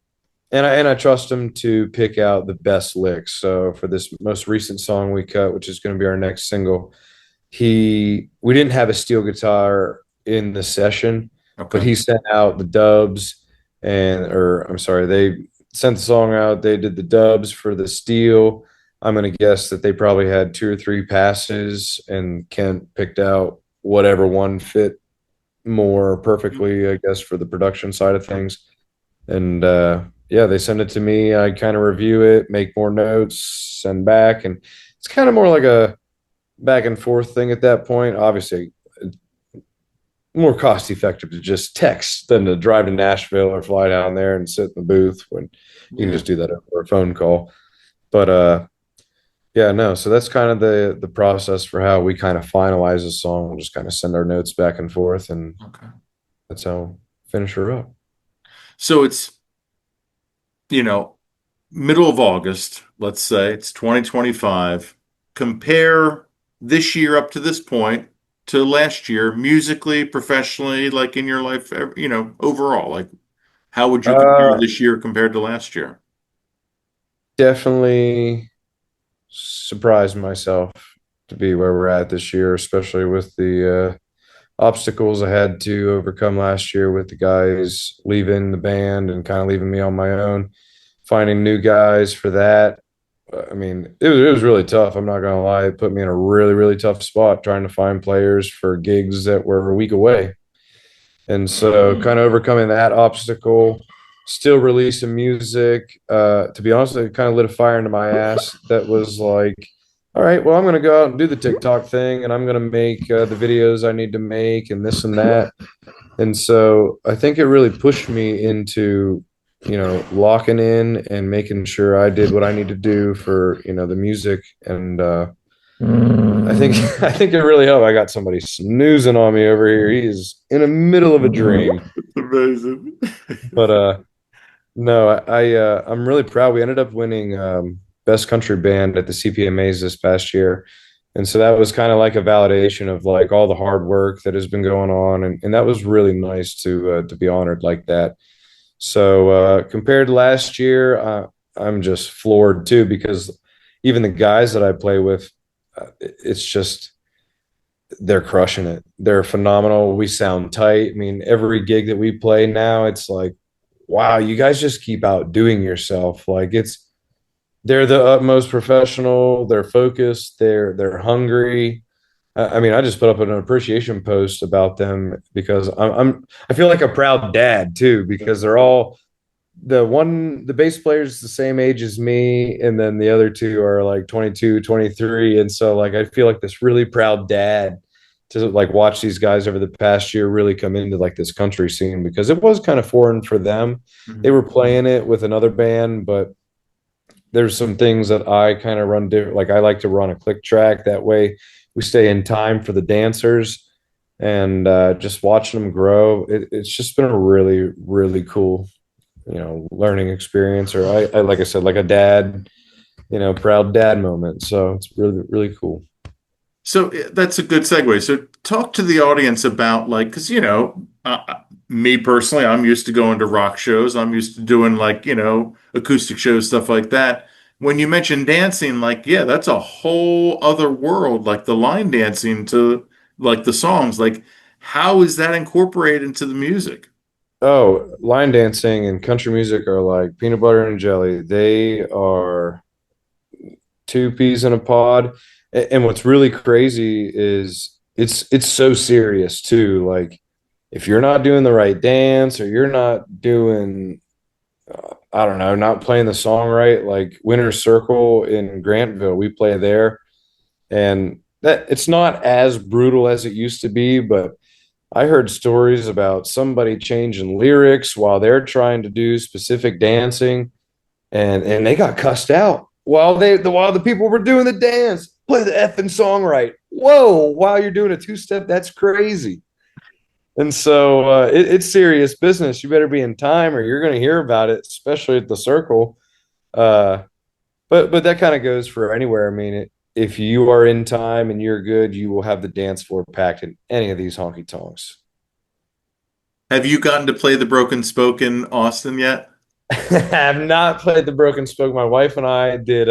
and I trust him to pick out the best licks. So for this most recent song we cut, which is going to be our next single, he we didn't have a steel guitar in the session, but Okay. he sent out the dubs, and or I'm sorry, they sent the song out. They did the dubs for the steel. I'm going to guess that they probably had two or three passes, and Kent picked out whatever one fit more perfectly, I guess, for the production side of things. And yeah, they send it to me. I kind of review it, make more notes, send back, and it's kind of more like a back and forth thing at that point. Obviously, more cost effective to just text than to drive to Nashville or fly down there and sit in the booth when you can Yeah. just do that over a phone call. But yeah, no. So that's kind of the process for how we kind of finalize a song. We'll just kind of send our notes back and forth, and Okay. that's how we finish her up. So it's, you know, middle of August, let's say it's 2025. Compare this year up to this point to last year, musically, professionally, like in your life, overall. Like, how would you compare Uh, this year compared to last year? Definitely surprised myself to be where we're at this year, especially with the obstacles I had to overcome last year with the guys leaving the band and kind of leaving me on my own, finding new guys for that. I mean, it was really tough. I'm not going to lie. It put me in a really, really tough spot trying to find players for gigs that were a week away. And so, kind of overcoming that obstacle, still releasing music. To be honest, it kind of lit a fire into my ass. That was like, all right, well, I'm going to go out and do the TikTok thing, and I'm going to make the videos I need to make, and this and that. And so, I think it really pushed me into, locking in and making sure I did what I need to do for, the music. And I think it really helped. I got somebody snoozing on me over here. He is in the middle of a dream. Amazing. But no, I'm really proud. We ended up winning best country band at the CPMAs this past year. And so that was kind of like a validation of like all the hard work that has been going on, and that was really nice to be honored like that. So compared to last year, I'm just floored too, because even the guys that I play with, it's just they're crushing it. They're phenomenal. We sound tight. I mean, every gig that we play now, it's like, wow, you guys just keep outdoing yourself. Like they're the utmost professional. They're focused. They're hungry. I mean, I just put up an appreciation post about them because I feel like a proud dad too, because they're all the bass player is the same age as me, and then the other two are like 22, 23. And so like I feel like this really proud dad to like watch these guys over the past year really come into like this country scene, because it was kind of foreign for them. They Mhm. were playing it with another band, but there's some things that I kind of run different. Like I like to run a click track, that way we stay in time for the dancers. And just watching them grow, it's just been a really, really cool, learning experience, or I like I said, like a dad, proud dad moment. So it's really, really cool. So that's a good segue. So talk to the audience about like, because me personally, I'm used to going to rock shows. I'm used to doing like acoustic shows, stuff like that. When you mention dancing, like yeah, that's a whole other world. Like the line dancing to like the songs. Like how is that incorporated into the music? Oh, line dancing and country music are like peanut butter and jelly. They are two peas in a pod. And what's really crazy is it's so serious too. Like if you're not doing the right dance, or you're not doing I don't know, not playing the song right, like Winter Circle in Grantville, we play there, and that it's not as brutal as it used to be, but I heard stories about somebody changing lyrics while they're trying to do specific dancing, and they got cussed out while the people were doing the dance. Play the effing song right. Whoa, while you're doing a two step, that's crazy. And so it's serious business. You better be in time, or you're going to hear about it, especially at the circle. Uh, but that kind of goes for anywhere. I mean, if you are in time and you're good, you will have the dance floor packed in any of these honky tonks. Have you gotten to play the Broken Spoke in Austin yet? I have not played the Broken Spoke. My wife and I did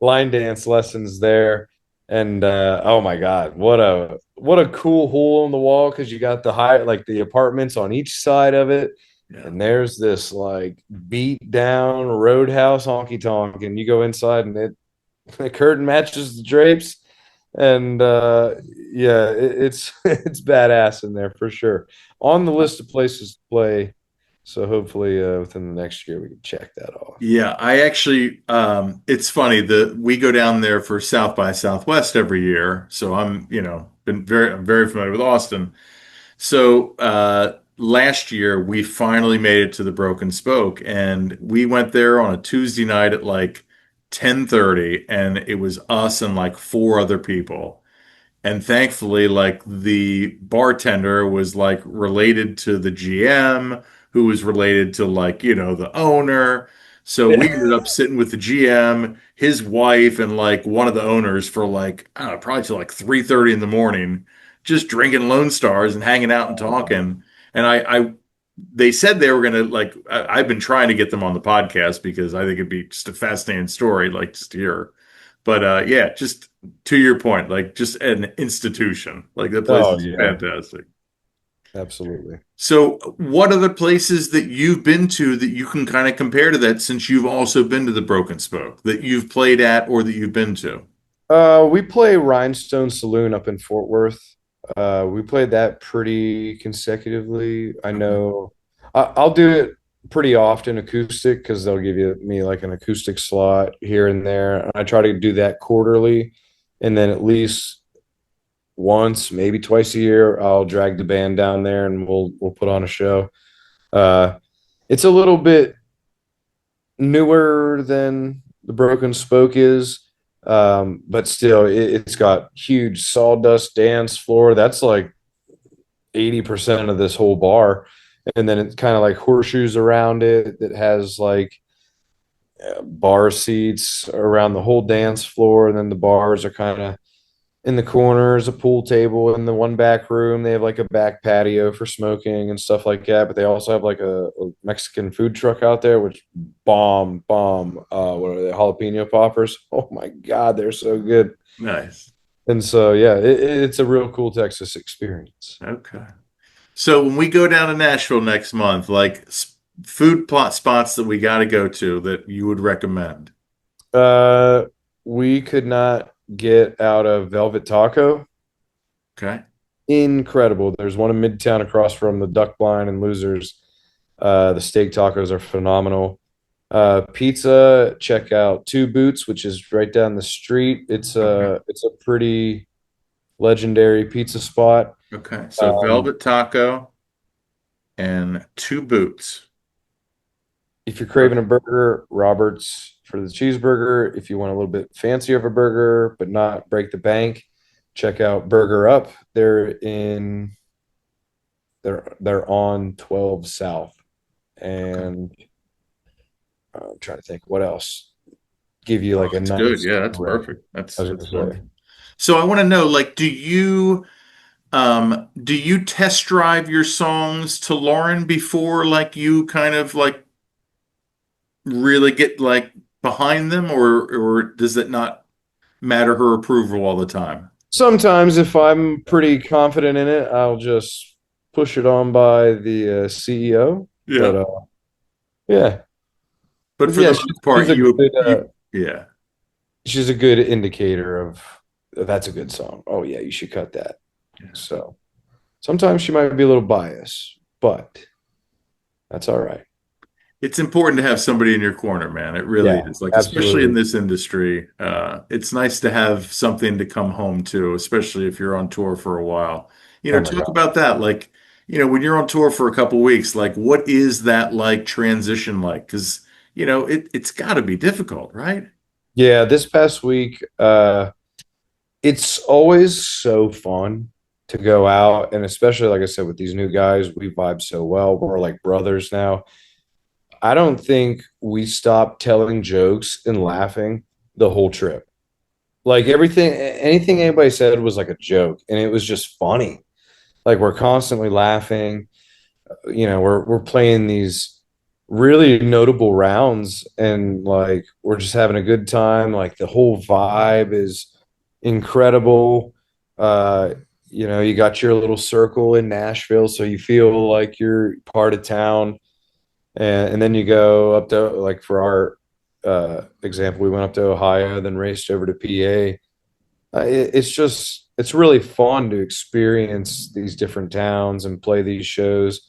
line dance lessons there, and oh my god, what a cool hole in the wall, because you got the high, like the apartments on each side of it, Yeah. and there's this like beat down roadhouse honky tonk, and you go inside and The curtain matches the drapes, and yeah, it's it's badass in there for sure. On the list of places to play, so hopefully within the next year we can check that off. Yeah, I actually, it's funny that we go down there for South by Southwest every year. So I'm very familiar with Austin. So last year we finally made it to the Broken Spoke, and we went there on a Tuesday night at like 10:30, and it was us and like four other people. And thankfully, like the bartender was like related to the GM, who was related to like, the owner. So we ended up sitting with the GM, his wife, and like one of the owners for like, I don't know, probably till like 3:30 in the morning, just drinking Lone Stars and hanging out and talking. And they said they were gonna like, I've been trying to get them on the podcast because I think it'd be just a fascinating story, like just to hear. But yeah, just to your point, like just an institution. Like that place Oh is yeah, fantastic. absolutely. So, what are the places that you've been to that you can kind of compare to that since you've also been to the Broken Spoke that you've played at or that you've been to? We play Rhinestone Saloon up in Fort Worth. We played that pretty consecutively. I Okay. know I'll do it pretty often acoustic because they'll give me like an acoustic slot here and there. And I try to do that quarterly, and then at least once, maybe twice a year, I'll drag the band down there and we'll put on a show. Uh, it's a little bit newer than the Broken Spoke is, but still, it's got huge sawdust dance floor. That's like 80% of this whole bar. And then it's kind of like horseshoes around it that has like bar seats around the whole dance floor. And then the bars are kind of in the corners, a pool table in the one back room. They have like a back patio for smoking and stuff like that. But they also have like a Mexican food truck out there, which bomb. What are they? Jalapeno poppers. Oh my God, they're so good. Nice. And so, yeah, it's a real cool Texas experience. Okay. So when we go down to Nashville next month, like food plot spots that we got to go to that you would recommend. Uh, we could not get out of Velvet Taco. Okay. Incredible. There's one in Midtown across from the Duck Blind and Losers. The steak tacos are phenomenal. Pizza, check out Two Boots, which is right down the street. Okay. It's a pretty legendary pizza spot. Okay. So Um, Velvet Taco and two boots. if you're craving a burger, Roberts for the cheeseburger. If you want a little bit fancier of a burger, but not break the bank, check out Burger Up. They're on 12 South. Okay. And I'm trying to think what else. Give you Oh, like a that's good. nice Yeah, that's array. perfect. I was That's gonna say. wonderful. So I want to know, like, do you test drive your songs to Lauren before like you kind of like really get like behind them, or does it not matter her approval all the time? Sometimes if I'm pretty confident in it, I'll just push it on by the CEO. But Yeah. yeah, But but for the yeah, most part, yeah. she's a good indicator of that's a good song. Oh yeah, you should cut that. Yeah. So sometimes she might be a little biased, but that's all right. It's important to have somebody in your corner, man. It really Yeah, is. Like, especially in absolutely. this industry, it's nice to have something to come home to, especially if you're on tour for a while. Oh my Talk God. about that. Like, when you're on tour for a couple weeks, like, what is that like transition like? Because, it's got to be difficult, right? Yeah, this past week, it's always so fun to go out, and especially like I said, with these new guys, we vibe so well. We're like brothers now. I don't think we stopped telling jokes and laughing the whole trip. Like anything anybody said was like a joke, and it was just funny. Like we're constantly laughing. We're playing these really notable rounds, and like we're just having a good time. Like the whole vibe is incredible. You got your little circle in Nashville, so you feel like you're part of town. And then you go up to like for our example, we went up to Ohio, then raced over to PA. It's really fun to experience these different towns and play these shows.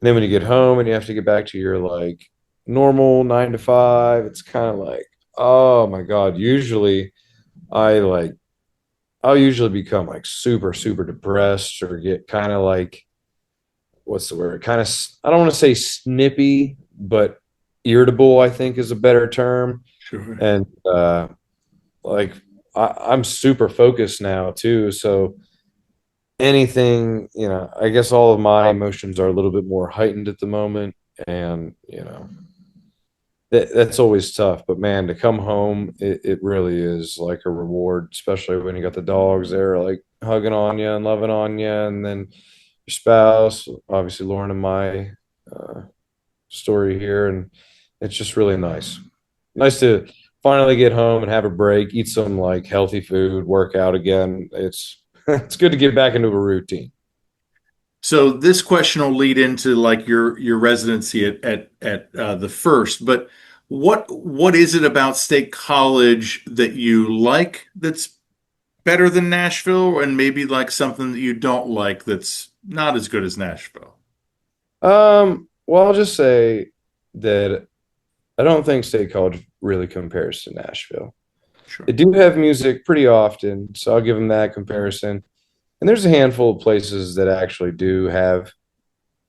And then when you get home and you have to get back to your like normal 9 to 5, it's kind of like, oh my God. I like I'll usually become like super, super depressed or get kind of like, what's the word? Kind of, I don't want to say snippy, but irritable, I think is a better term. Sure. And like I'm super focused now too. So anything, I guess all of my emotions are a little bit more heightened at the moment. And, that's always tough. But man, to come home, it really is like a reward, especially when you got the dogs there, like hugging on you and loving on you. And then your spouse, obviously Lauren and my uh, story here. And it's just really nice. Nice to finally get home and have a break, eat some like healthy food, work out again. It's it's good to get back into a routine. So this question will lead into like your residency at the first, but what is it about State College that you like that's better than Nashville, and maybe like something that you don't like that's not as good as Nashville? Well, I'll just say that I don't think State College really compares to Nashville. They Sure. do have music pretty often, so I'll give them that comparison. And there's a handful of places that actually do have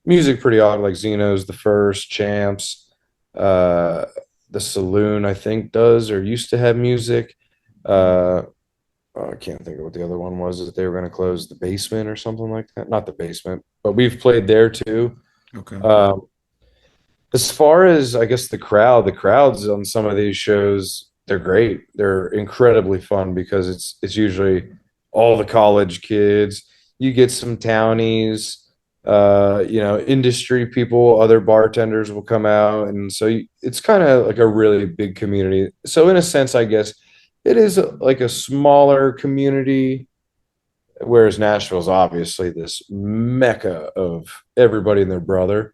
music pretty often, like Zeno's, the First, Champs, uh, the Saloon, I think does or used to have music. Uh, I can't think of what the other one was. That they were going to close the basement or something like that. Not the basement, but we've played there too. Okay. Um, as far as I guess the crowds on some of these shows, they're great. They're incredibly fun because it's usually all the college kids. You get some townies, industry people, other bartenders will come out, and so it's kind of like a really big community. So in a sense, I guess it is like a smaller community, whereas Nashville's obviously this mecca of everybody and their brother.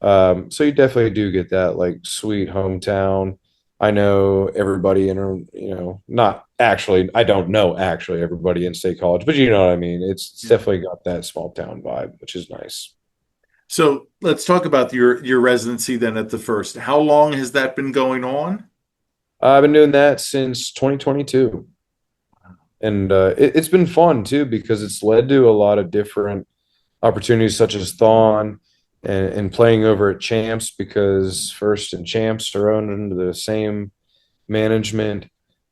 So you definitely do get that like sweet hometown. I know everybody in, not actually, I don't know actually everybody in State College, but you know what I mean. It's Yeah. definitely got that small town vibe, which is nice. So let's talk about your residency then at the first. How long has that been going on? I've been doing that since 2022, and it's been fun too because it's led to a lot of different opportunities, such as THON and playing over at Champs because First and Champs are owned under the same management.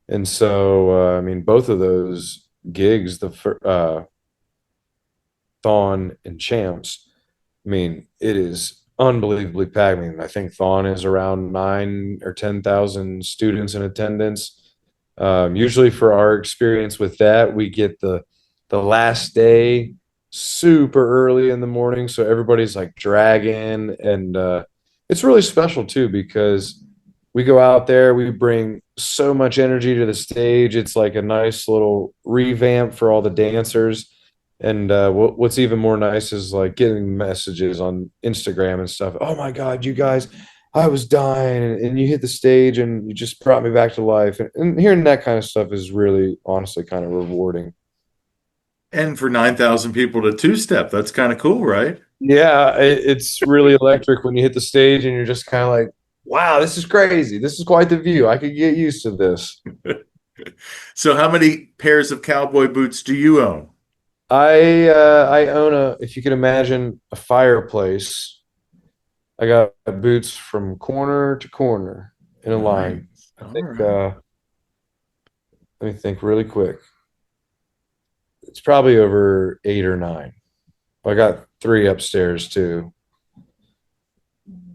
And so, I mean, both of those gigs, THON and Champs, I mean, it is unbelievably packed. I mean, I think THON is around 9 or 10,000 students in attendance. Usually, for our experience with that, we get the last day super early in the morning, so everybody's like dragging, and it's really special too because we go out there, we bring so much energy to the stage. It's like a nice little revamp for all the dancers. And what's even more nice is like getting messages on Instagram and stuff. Oh my God, you guys, I was dying, and you hit the stage and you just brought me back to life. And hearing that kind of stuff is really, honestly, kind of rewarding. And for 9,000 people to two-step, that's kind of cool, right? Yeah, it's really electric when you hit the stage and you're just kind of like, wow, this is crazy. This is quite the view. I could get used to this. So how many pairs of cowboy boots do you own? I own if you can imagine a fireplace. I got boots from corner to corner in a line. Nice. I All think right. let me think really quick. It's probably over 8 or 9. I got 3 upstairs too.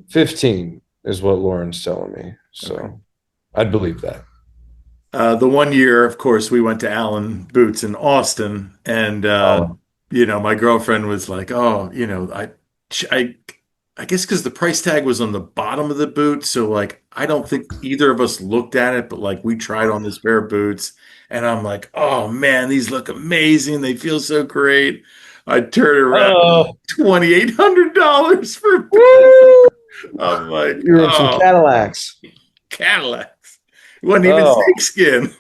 15 is what Lauren's telling me. Okay. So I'd believe that. The one year, of course, we went to Allen Boots in Austin, and Oh, my girlfriend was like, "Oh, I, I guess because the price tag was on the bottom of the boot, so like I don't think either of us looked at it, but like we tried on this pair of boots, and I'm like, oh man, these look amazing. They feel so great. I turn around, oh, $2,800 for a boot. woo! I'm like, You're in some oh, Cadillacs. Cadillac. wasn't even Oh, snakeskin.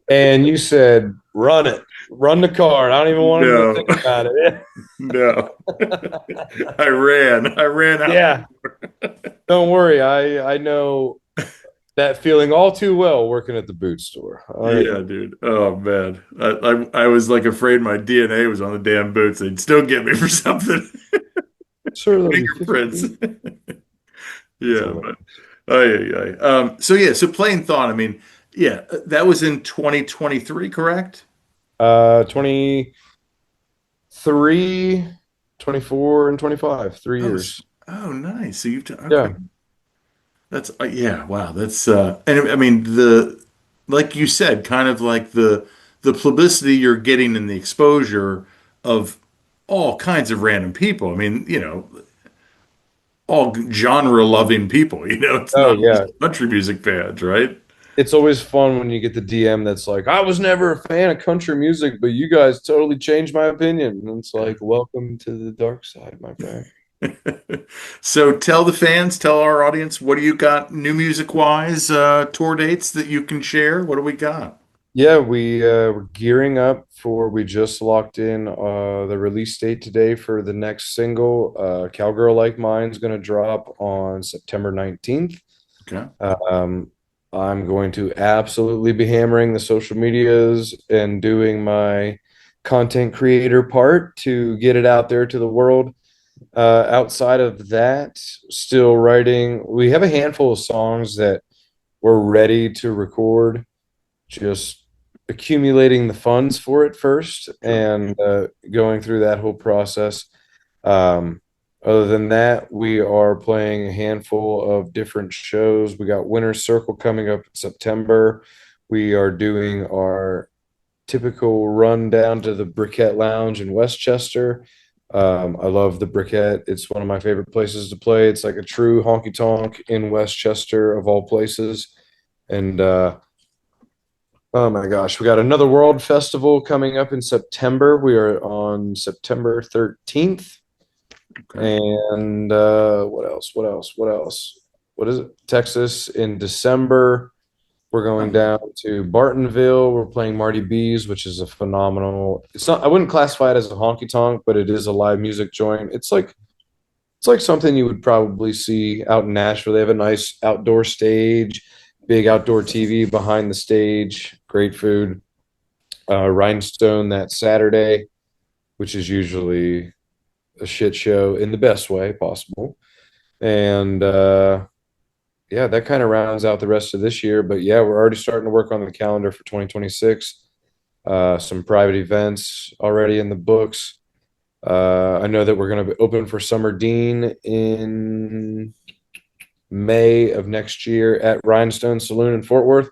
and you said, run it, run the card. I don't even want him to No, think about it. no. I ran out. Yeah, don't worry. I know that feeling all too well working at the boot store. All right. Yeah, dude. Oh man, I was like afraid my DNA was on the damn boots. They'd still get me for something. Sir, that'll be Fingerprints. 15. That's Yeah, hilarious. but so yeah, so playing Thon. I mean, yeah, that was in 2023, correct? 23, 24, and 25, 3 years. Oh, nice. So you've done okay. Yeah. That's yeah, wow. That's and I mean the like you said, kind of like the publicity you're getting and the exposure of all kinds of random people. I mean, all genre loving people. It's Oh, not just yeah. country music fans, right? It's always fun when you get the DM that's like, I was never a fan of country music, but you guys totally changed my opinion. And it's like, welcome to the dark side, my friend. So tell the fans, tell our audience, what do you got new music wise, tour dates that you can share? What do we got? Yeah, we're gearing up for, we just locked in the release date today for the next single. Cowgirl Like Mine's going to drop on September 19th. Okay. Um, I'm going to absolutely be hammering the social medias and doing my content creator part to get it out there to the world. Outside of that, still writing. We have a handful of songs that we're ready to record, just accumulating the funds for it first Sure. and going through that whole process. Um, Other than that, we are playing a handful of different shows. We got Winter Circle coming up in September. We are doing our typical run down to the Briquette Lounge in Westchester. I love the Briquette. It's one of my favorite places to play. It's like a true honky tonk in Westchester of all places. And oh my gosh, we got another World Festival coming up in September. We are on September 13th. Okay. And what else? What else? What else? What is it? Texas in December. We're going Um, down to Bartonville. We're playing Marty B's, which is a phenomenal. It's not. I wouldn't classify it as a honky tonk, but it is a live music joint. It's like something you would probably see out in Nashville. They have a nice outdoor stage, big outdoor TV behind the stage, great food. Rhinestone that Saturday, which is usually a shit show in the best way possible. And yeah, that kind of rounds out the rest of this year. But yeah, we're already starting to work on the calendar for 2026. Some private events already in the books. I know that we're going to be open for Summer Dean in May of next year at Rhinestone Saloon in Fort Worth.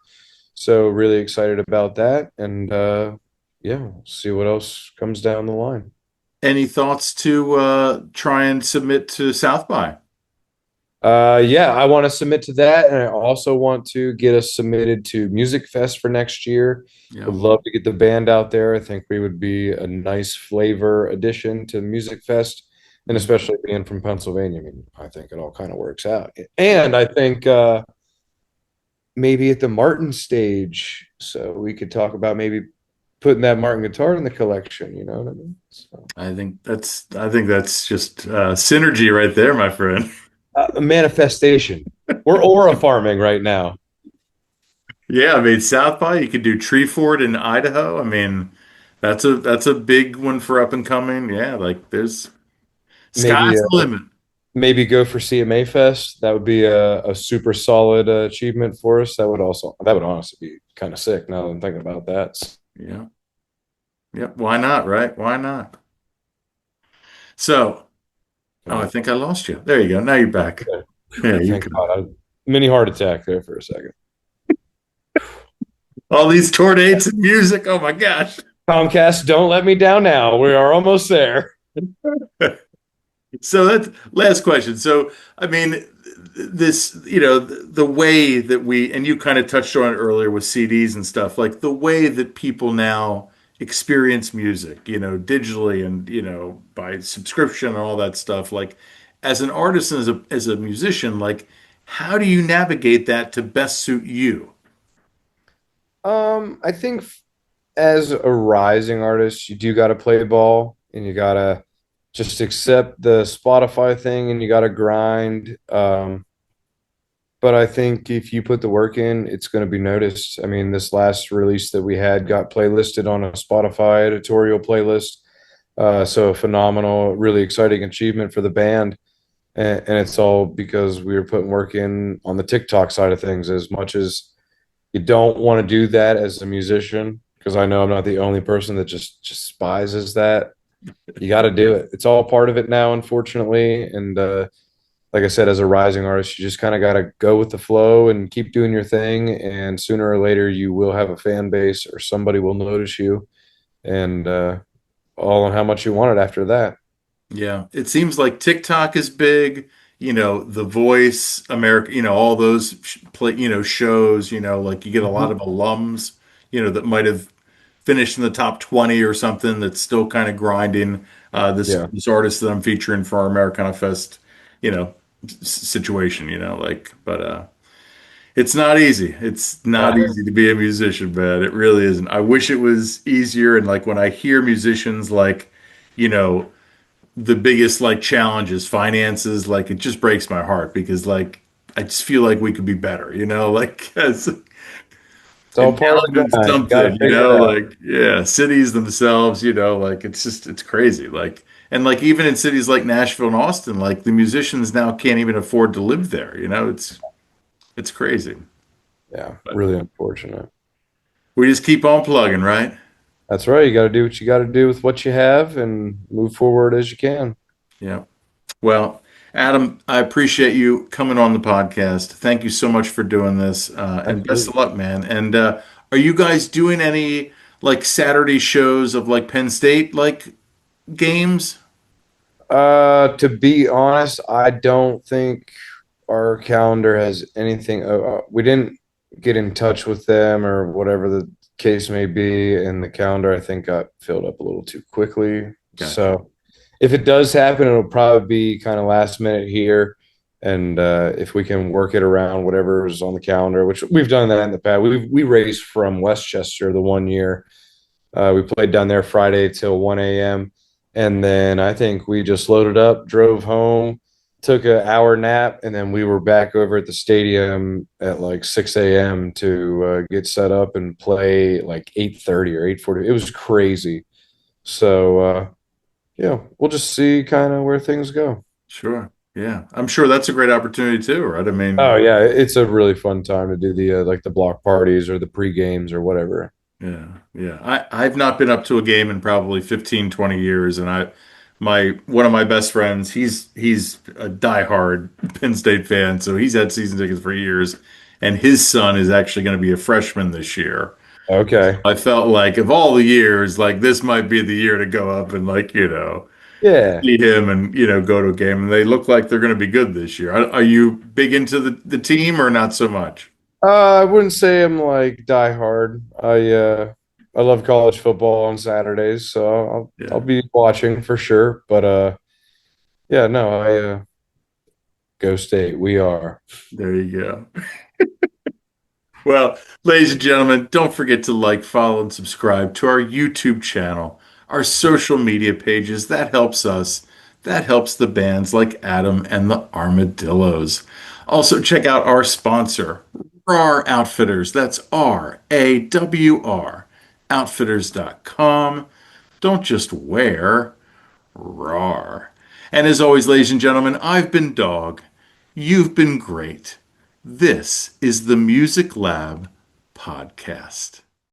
So really excited about that. And yeah, we'll see what else comes down the line. any thoughts to try and submit to South by? Yeah, I want to submit to that, and I also want to get us submitted to Music Fest for next year. Yeah. Would love to get the band out there. I think we would be a nice flavor addition to Music Fest, and Mm. especially being from Pennsylvania. I mean, I think it all kind of works out. And I think maybe at the Martin stage, so we could talk about maybe putting that Martin guitar in the collection. You know what I mean? So, I think that's just synergy right there, my friend. a manifestation. We're aura farming right now. Yeah, I mean South by, you could do Tree Fort in Idaho. I mean, that's a big one for up and coming. Yeah, like there's Maybe sky's the limit. maybe go for CMA Fest. That would be a super solid achievement for us. That would honestly be kind of sick now that I'm thinking about that. Yeah. Yep. Why not, right? Why not? So, oh, I Uh, think I lost you. There you go. Now you're back. Yeah, you Thank can. God. Mini heart attack there for a second. All these tour dates and music. Oh my gosh. Comcast, don't let me down now. We are almost there. So that's last question. So, I mean, this, the way that and you kind of touched on it earlier with CDs and stuff, like the way that people now experience music, digitally and, by subscription and all that stuff. Like, as an artist and as a musician, like, how do you navigate that to best suit you? I think as a rising artist, you do got to play ball and you got to just accept the Spotify thing and you got to grind. But I think if you put the work in, it's going to be noticed. I mean, this last release that we had got playlisted on a Spotify editorial playlist. So a phenomenal, really exciting achievement for the band. And it's all because we were putting work in on the TikTok side of things. As much as you don't want to do that as a musician, because I know I'm not the only person that just despises that. You got to do it. It's all part of it now, unfortunately. And like I said, as a rising artist, you just kind of got to go with the flow and keep doing your thing. And sooner or later, you will have a fan base or somebody will notice you. And all on how much you want it after that. Yeah, it seems like TikTok is big, The Voice, America, all those play, shows, like you get a lot Mhm. of alums, that might have finished in the top 20 or something that's still kind of grinding this Yeah. this artist that I'm featuring for our Americana Fest, you know, situation, but it's not easy. It's not Uh, easy to be a musician, man. It really isn't. I wish it was easier. And like when I hear musicians like, you know, the biggest like challenge is finances. Like it just breaks my heart because like I just feel like we could be better, like as it's all part of the endowment grind. You got to something, figure it out. like yeah, cities themselves, like it's crazy. Like and like even in cities like Nashville and Austin, like the musicians now can't even afford to live there, it's crazy. Yeah. But Really unfortunate. we just keep on plugging, right? That's right. You got to do what you got to do with what you have and move forward as you can. Yeah. Well, Adam, I appreciate you coming on the podcast. Thank you so much for doing this, and best of Absolutely. luck, man. And are you guys doing any like Saturday shows of like Penn State like games? To be honest, I don't think our calendar has anything. We didn't get in touch with them or whatever the case may be, and the calendar I think got filled up a little too quickly. Gotcha. So if it does happen, it'll probably be kind of last minute here. And if we can work it around whatever is on the calendar, which we've done that in the past, we raced from Westchester the one year. We played down there Friday till 1 a.m. And then I think we just loaded up, drove home, took an hour nap, and then we were back over at the stadium at like 6 a.m. to get set up and play at like 8:30 or 8:40. It was crazy. So, yeah, we'll just see kind of where things go. Sure. Yeah. I'm sure that's a great opportunity too, right? I Oh, mean, yeah, it's a really fun time to do the like the block parties or the pre games or whatever. yeah, yeah. I've not been up to a game in probably 15, 20 years, and my one of my best friends, he's a diehard Penn State fan, so he's had season tickets for years, and his son is actually going to be a freshman this year. Okay. I felt like of all the years, like this might be the year to go up and like, Yeah. see him and go to a game, and they look like they're going to be good this year. Are you big into the team or not so much? I wouldn't say I'm like die hard. I love college football on Saturdays, so I'll Yeah, be watching for sure. But yeah, no, I go state. We are. there you go. Well, ladies and gentlemen, don't forget to like, follow, and subscribe to our YouTube channel, our social media pages. That helps us. That helps the bands like Adam and the Armadillos. Also, check out our sponsor, RAR Outfitters. That's RAWR, outfitters.com. Don't just wear, RAR. And as always, ladies and gentlemen, I've been Dog. You've been great. This is the Music Lab podcast.